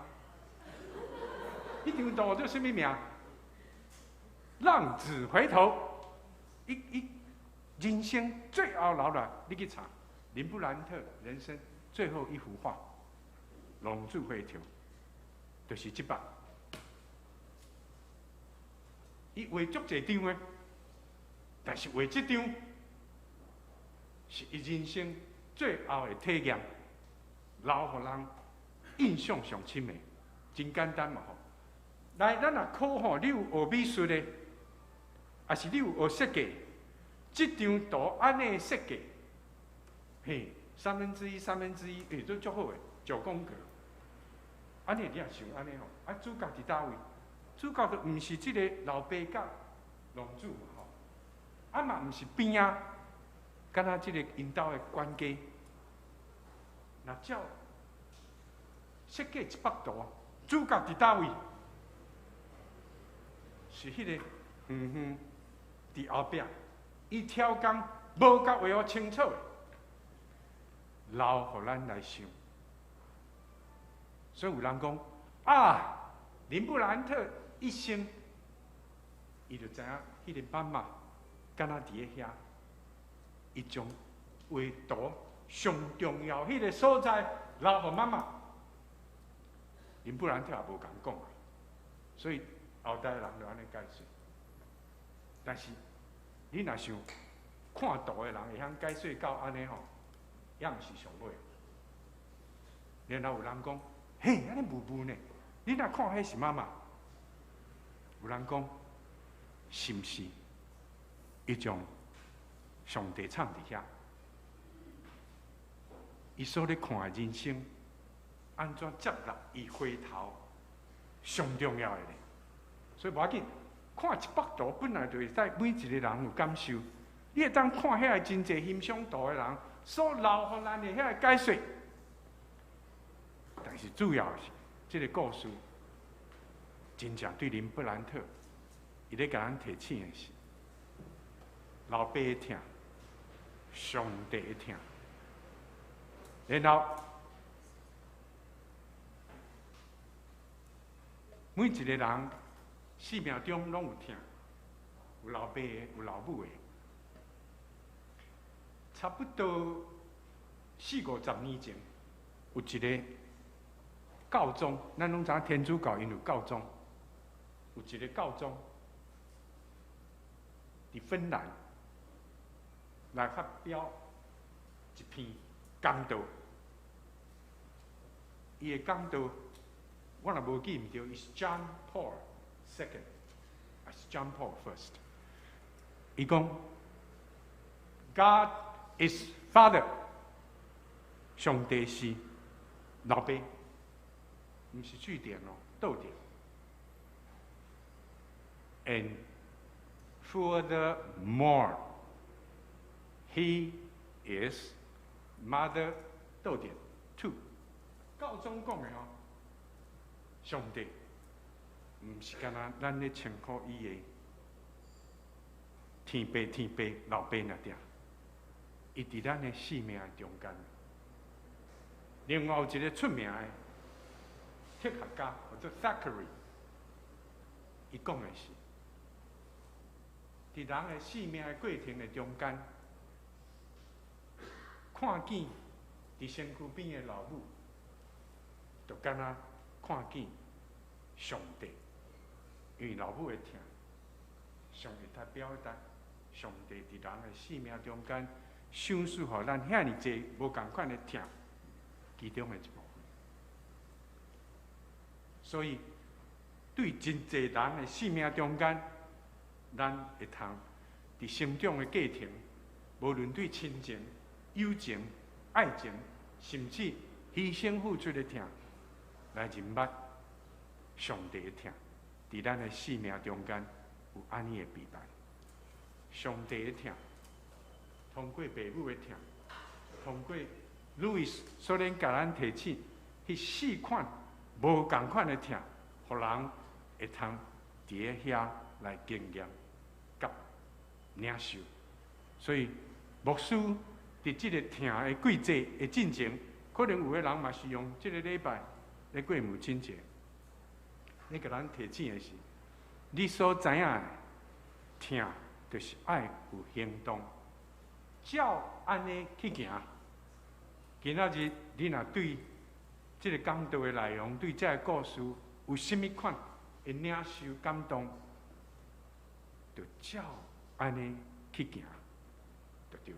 迄张图叫什么名？浪子回头。伊人生最后留落，你去查林布兰特人生最后一幅画，龙柱会跳，就是这幅。伊画足侪张诶，但是画这张是伊人生最后的体验，留互人印象上深的。真简单嘛吼！来，咱若考吼，你有学美术的，还是你有学设计？这张图安尼设计，嘿，1/3，嘿，都足好诶，9宫格。安尼你也想安尼吼？啊，主角伫倒位？主角就毋是即个老爸甲龙主嘛吼，啊嘛毋是边仔，敢若即个因兜诶管家。那照设计一幅图，主角伫倒位？是迄个伫后壁，伊挑工无甲画好清楚诶，留互咱来想。所以有人讲啊，林布兰特一生，伊就知影迄个妈妈敢若伫咧遐，伊将画图上重要迄个所在留互妈妈。林布兰特也无共讲啊，所以后代人就安尼解释。但是你若想看图的人会晓解释到安尼吼，也毋是上尾。然后有人讲，嘿，安尼雾雾呢？你若看迄是妈妈？有人讲，是毋是一种上帝藏伫遐？伊所咧看的人生，安怎接纳伊回头上重要的咧？所以无要紧，看一幅图本来就会使每一个人有感受。你会当看遐真侪欣赏图的人所留互咱的遐解说，但是主要是这个故事，真正对林布兰特，伊咧甲咱提醒的是，老爸的疼，上帝的疼，然后每一个人生命中拢有疼，有老爸的，有老母的。差不多40-50年前，有一个教宗，咱拢知影天主教因有教宗，有一个教宗伫芬兰来发表一篇讲道。伊的讲道，我若无记唔对，伊是 John Paul II， 还是 John Paul I？ 伊讲 God is Father， 上帝是老爸，唔是句点哦，逗点。And furthermore, He is Mother 逗点 too。教宗讲的哦，上帝唔是干那咱咧称呼伊的天父老爸那点。伊伫咱的生命中间，另外有一个出名的哲学家，叫做 Thackeray， 伊讲的是，伫人的生命的过程的中间，看见伫身躯边的老母，就敢若看见上帝，因为老母的疼，上帝他表达上帝伫人的生命中间。想述互咱遐尼济无共款的疼，其中的一部分。所以，对真济人的生命中间，咱会通伫成长的过程，无论对亲情、友情、爱情，甚至牺牲付出的疼，来认捌上帝的疼，伫咱的生命中间有安尼的陪伴。上帝的疼。通过爸母的疼，通过路易斯所能甲咱提醒，迄4款无共款的疼，互人会通伫咧遐来经验、甲领受。所以牧师伫即个疼的季节的进前，可能有个人嘛是用即个礼拜咧过母亲节，咧甲咱提醒的是，你所知影的疼，就是爱有行动。照安尼去行，今仔日你若对这个讲道的内容，对这个故事有甚物款会领受感动，就照安尼去行，就对。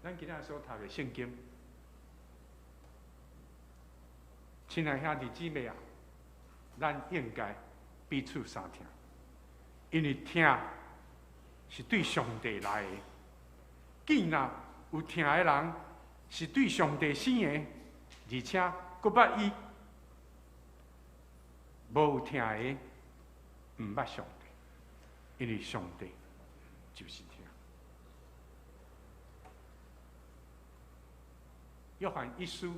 咱今仔所读的圣经，亲爱兄弟姊妹啊，咱应该彼此相听，因为听是对上帝来的。既然有听的人是对上帝生的，而且佫捌伊；无有听的，毋捌上帝，因为上帝就是听。约翰一书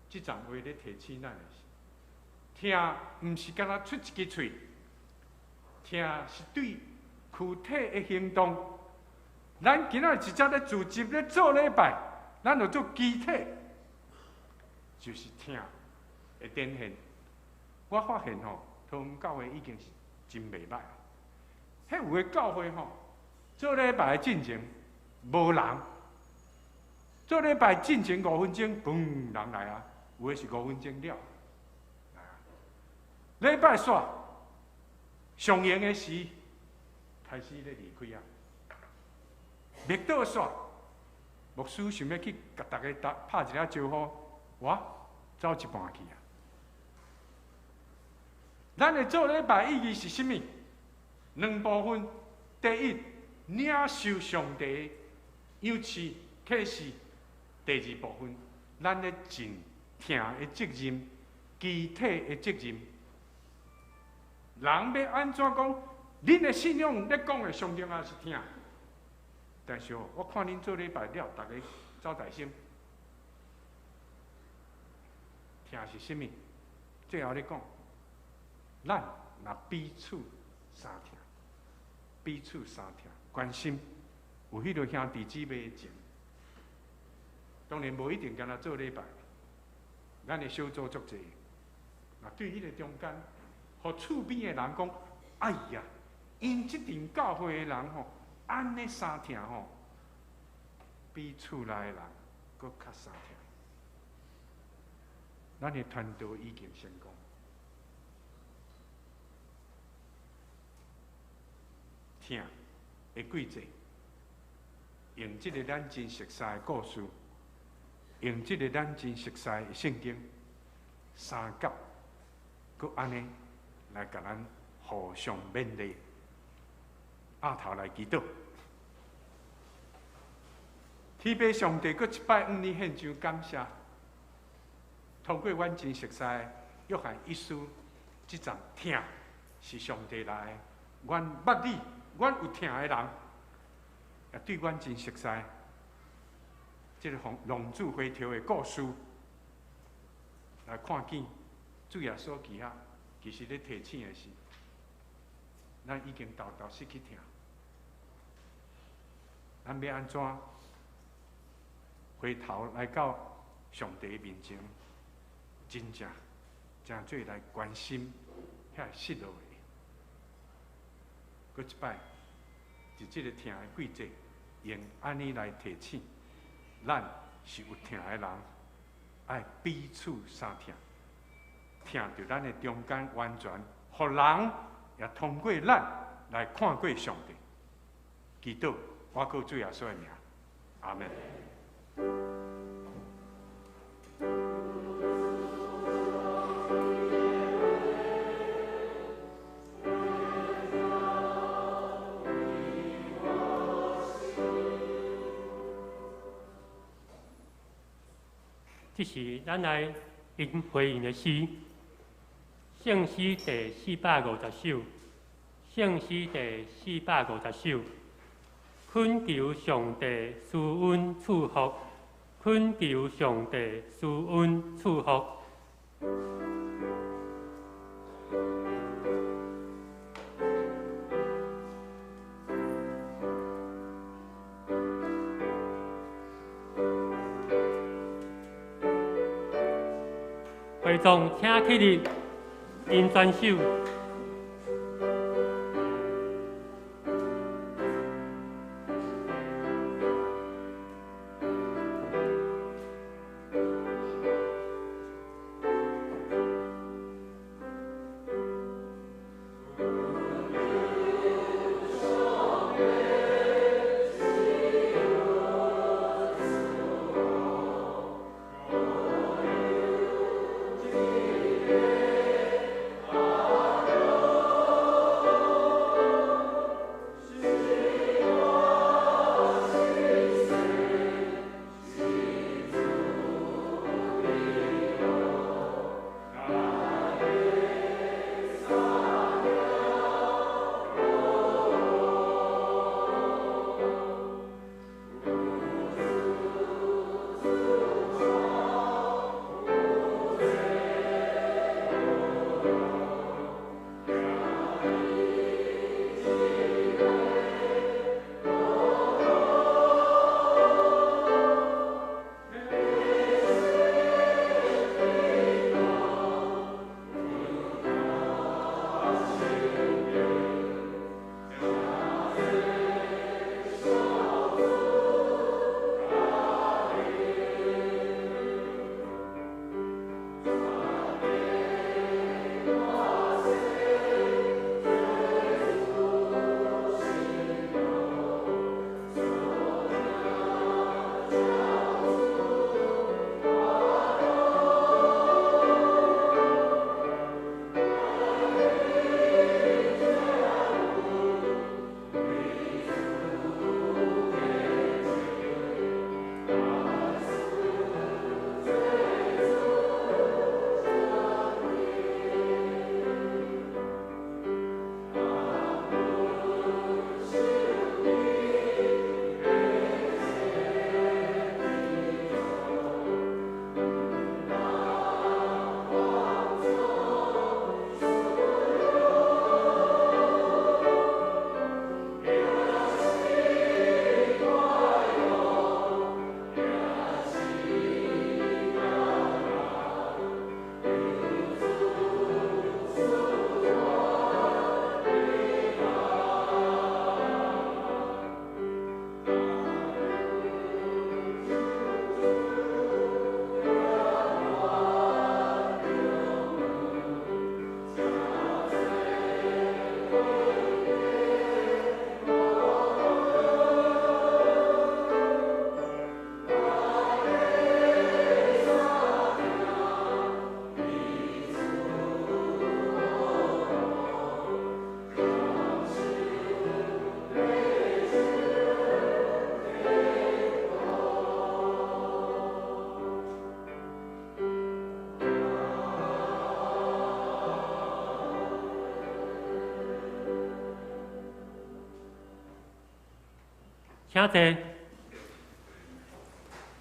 这阵话咧提醒咱的是：听毋是干那出一支嘴，听是对躯体的行动。咱今仔直接咧自集咧做礼拜，咱就做肢体，就是听的展现。我发现吼，桃园教会已经是真袂歹。迄有的教会吼，做礼拜进前无人，做礼拜进前5分钟，嘣人来啊，有的是5分钟了。礼拜煞上演的时，开始咧离开啊。灭倒煞，牧师想要去甲大家拍一下招呼，我走一半去啊。咱的做礼拜意义是甚物？2部分，第一，领受上帝样式启示；第2部分，咱咧尽听的责任，肢体的责任。人要安怎讲？恁的信仰咧讲的上重要是听。但是哦，我看恁做礼拜了，大家走大心，听是甚物？最后咧讲，咱若彼此相听，彼此相听，关心有迄个兄弟姊妹的情。当然无一定干那做礼拜，咱的小组足济。若对迄个中间，互厝边的人讲，哎呀，因即阵教会的人吼。安尼相听吼，比厝内的人搁较相听。咱的团队已经成功。听会几济，用这个咱真熟悉的故事，用这个咱真熟悉的圣经，三角，搁安尼来甲咱互相勉励。压头来祈祷，天父上帝，搁一摆向你献上感谢。通过阮真熟悉的约翰一书，这阵听是上帝来的。阮捌你，阮有听的人，也对阮真熟悉。这个浪子回头的故事，来看见主耶稣记下，其实咧提醒的是，咱已经豆豆失去听。咱要安怎回头来到上帝面前，真正做来关心遐失落的。搁一摆，就这个听的季节，用安尼来提醒，咱是有听的人，爱彼此相听，听着咱的中间完全，互人也通过咱来看过上帝。祈祷。我靠主耶稣的名，阿门。这是咱来因回应的诗，圣诗第450首，圣诗第450首。恳求上帝施恩赐福，恳求上帝施恩赐福。会众请起立，因专首。请坐。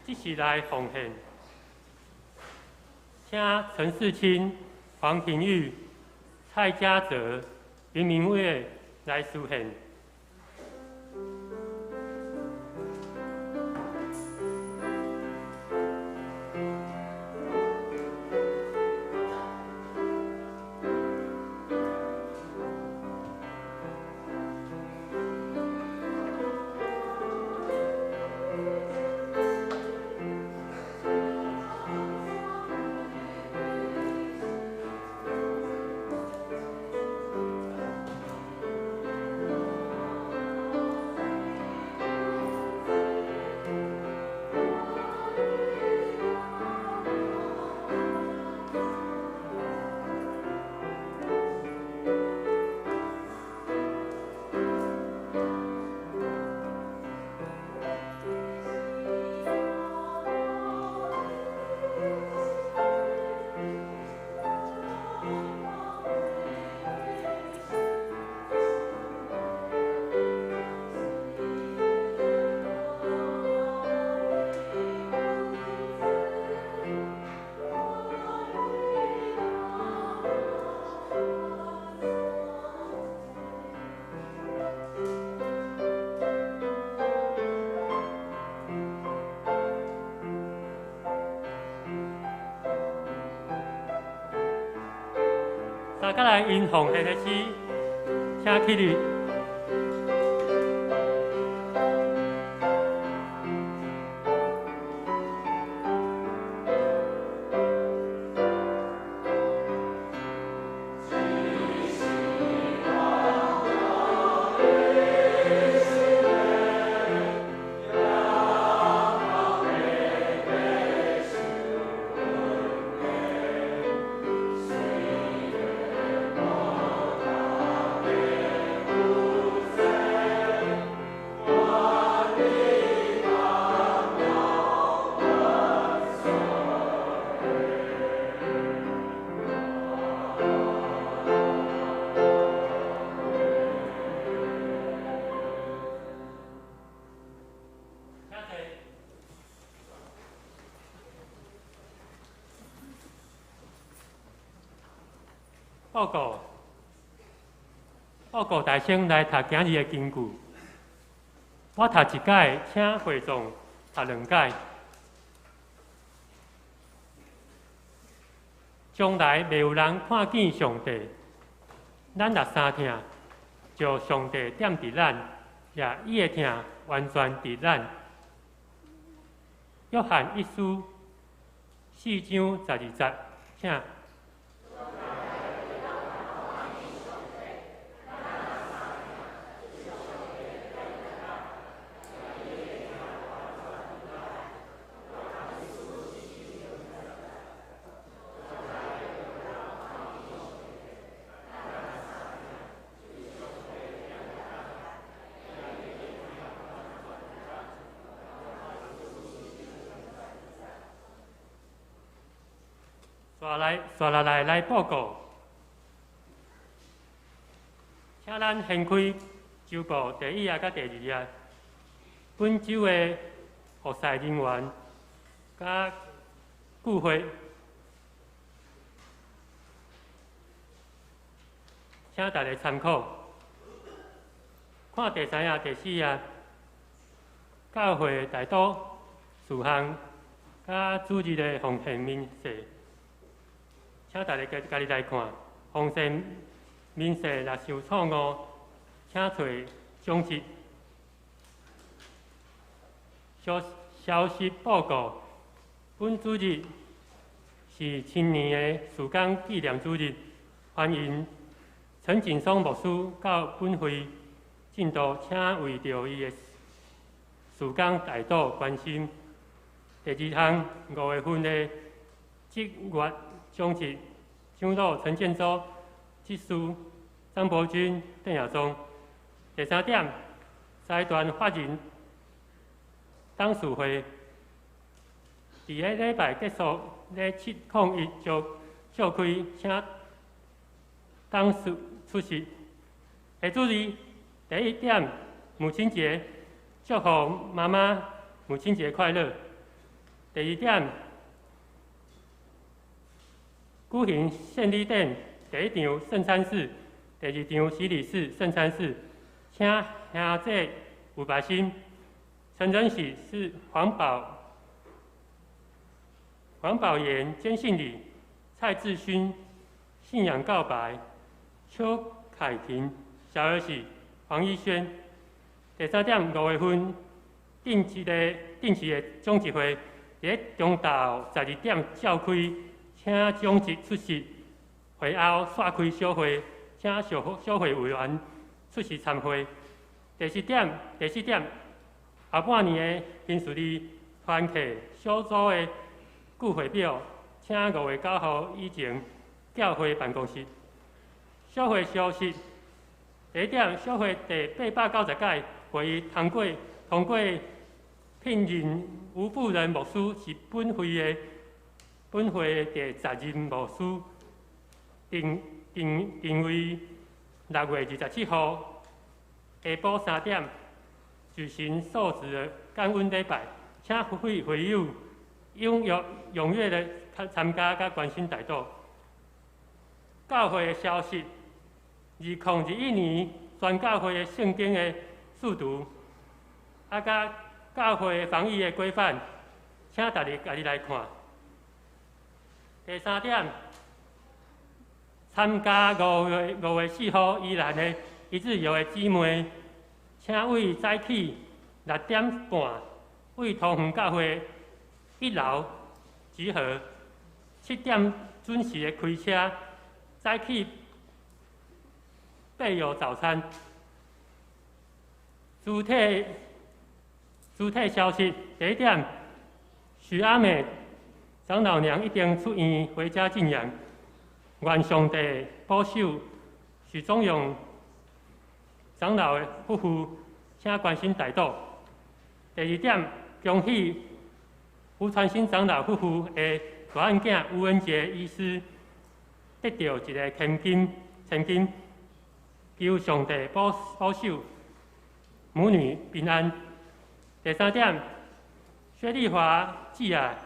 即时来奉献，请陈世清、黄庭玉、蔡家泽、林明月来书献。大家来因奉献的诗，请起立。报告大仙来读今日的经句。我读一届，请会众读2届。将来袂有人看见上帝，咱若三听，就上帝踮伫咱，也伊的听完全伫咱。约翰一书4章12节，请。刷下来报告，请咱掀开周报第1页甲第2页。本周的服侍人员甲聚会，请大家参考。看第3页、第4页，教会大都事项甲主日的奉献面世。请大家家己来看，奉献面世若是有错误，请找总值。消息报告：本主日是青年的时间纪念主日，欢迎陈景松牧师到本会进度，请为着伊的时间大道关心。第2项，5月份的职月总值，长老陈建州、技师张伯钧、邓耀宗。第3点，财团法人董事会伫个礼拜结束咧701就召开，请董事出席。下主日第1点，母亲节祝福妈妈母亲节快乐。第二点，举行献礼典第一场圣餐式，第二场洗礼式圣餐式，请兄姐有白心。成人喜是黄宝言坚信礼，蔡志勋信仰告白，邱凯婷小儿喜黄一轩。第三点，5月份定期的总集会，伫中昼12点召开，请总集出席。会后煞开小会，请小会委员出席参会。第四点，下半年的新事理团客小组的聚会表，请5月9号以前教会办公室。小会消息：第一点，小会第890届会议通过聘任吴富仁牧师是本会的第10任牧师，定为6月27号下晡3点举行受旨的感恩礼拜，请会友踊跃的参加甲关心代祷。教会的消息：2021年全教会的圣经的速读，甲教会防疫的规范，请大家来看。第三点，参加5月4号宜兰的一日游的姊妹，请为早起6点半为桃园教会1楼集合，7点准时的开车，早起备有早餐。主体消息：第一点，许阿美长老娘一定出院回家静养，愿上帝保守许宗勇长老的夫妇，请关心代祷。第二点，恭喜胡传新长老夫妇的大案囝吴文杰医师得到一个千金，求上帝保守母女平安。第三点，薛丽华继儿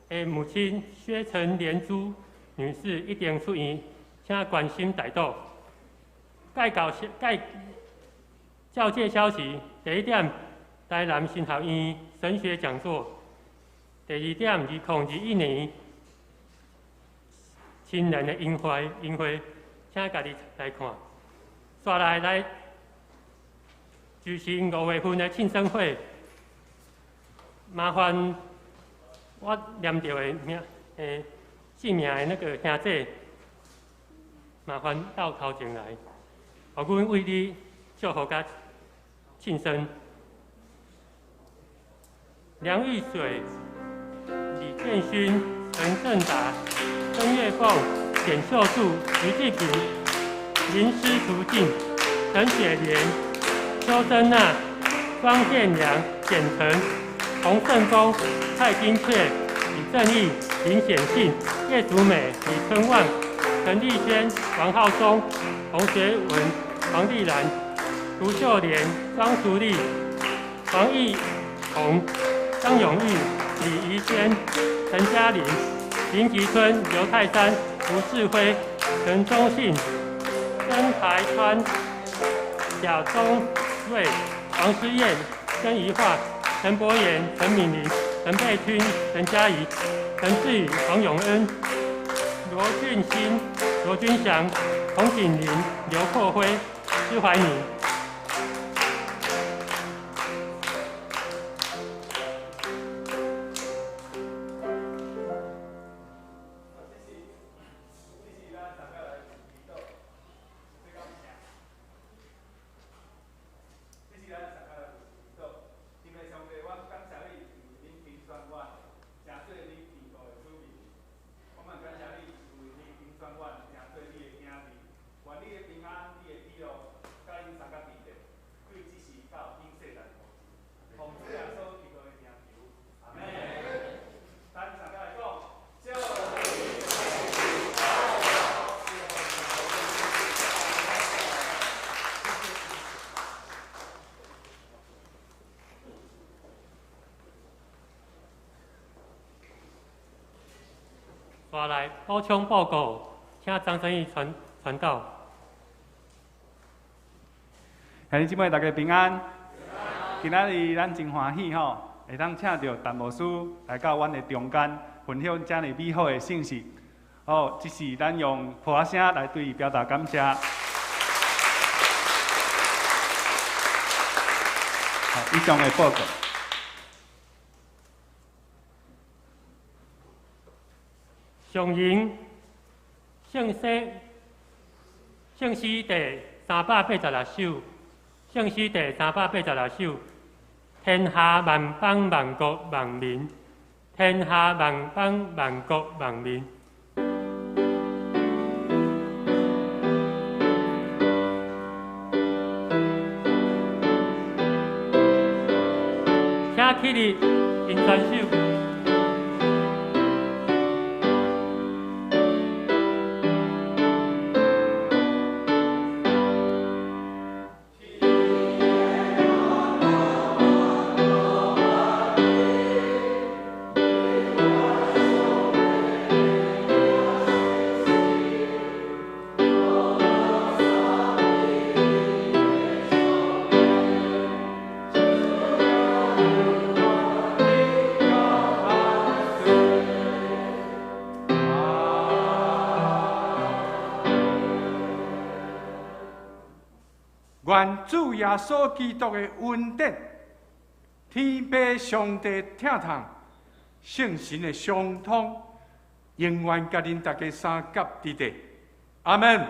的母亲薛陈莲珠女士一定出院，请关心代祷。教界消息：第一点，台南新学院神学讲座；第二点，2021年新人的音会，请家己来看。接来举行5月份的庆生会，麻烦我念到的姓名的那个兄弟，麻烦到头前来，互阮为你祝福甲庆生。梁玉水、李建勋、陈正达、曾月凤、简秀柱、于继平、林诗图静、陈雪莲、邱珍娜、庄建良、简成、洪胜峰、蔡金雀、李正义、林显信、叶淑美、李春旺、陈丽轩、王浩松、洪学文、黄丽兰、卢秀莲、张淑丽、黄义宏、张永玉、李怡轩、陈嘉玲、林吉春、刘泰山、吴世辉、陈忠信、曾台川、贾宗瑞、王诗燕、曾怡桦、陈柏妍、陈敏玲、陈佩君、陈嘉怡、陈志宇、黄永恩、罗俊兴、罗君祥、洪景林、刘阔辉、施怀宁。愿你的平安，你的喜乐，甲因相甲带来补充报告，请张生义传道。兄弟姊妹，大家平安。今仔日咱真欢喜吼，会当请到陈牧师来到阮的中间，分享遮尔美好的信息。哦，这是咱用普话声来对伊表达感谢。好，以上的报告。上行圣诗第386首，圣诗第386首，天下万邦万国万民，天下万邦万国万民。请起立，引传首。愿主耶稣基督的恩典、天父上帝疼痛、圣神的相通，永远甲恁大家三甲伫地。阿门。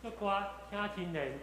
这歌请亲人。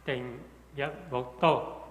定业木岛。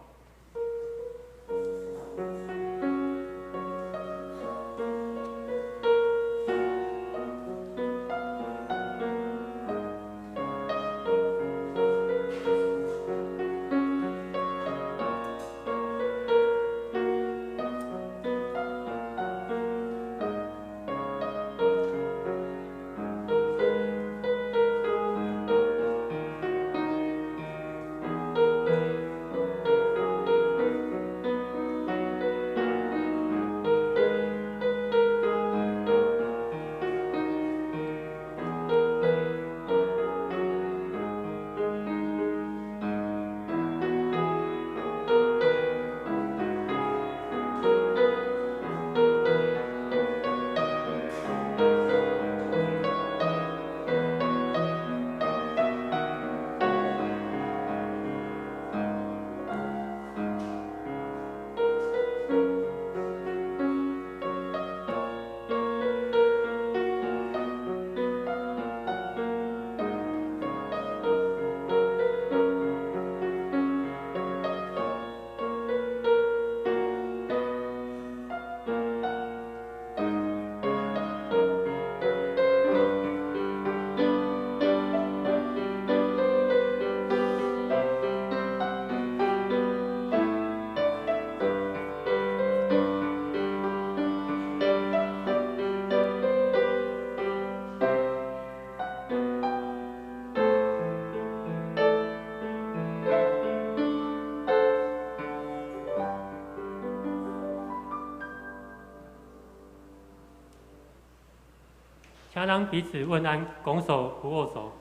请咱彼此问安，拱手不握手。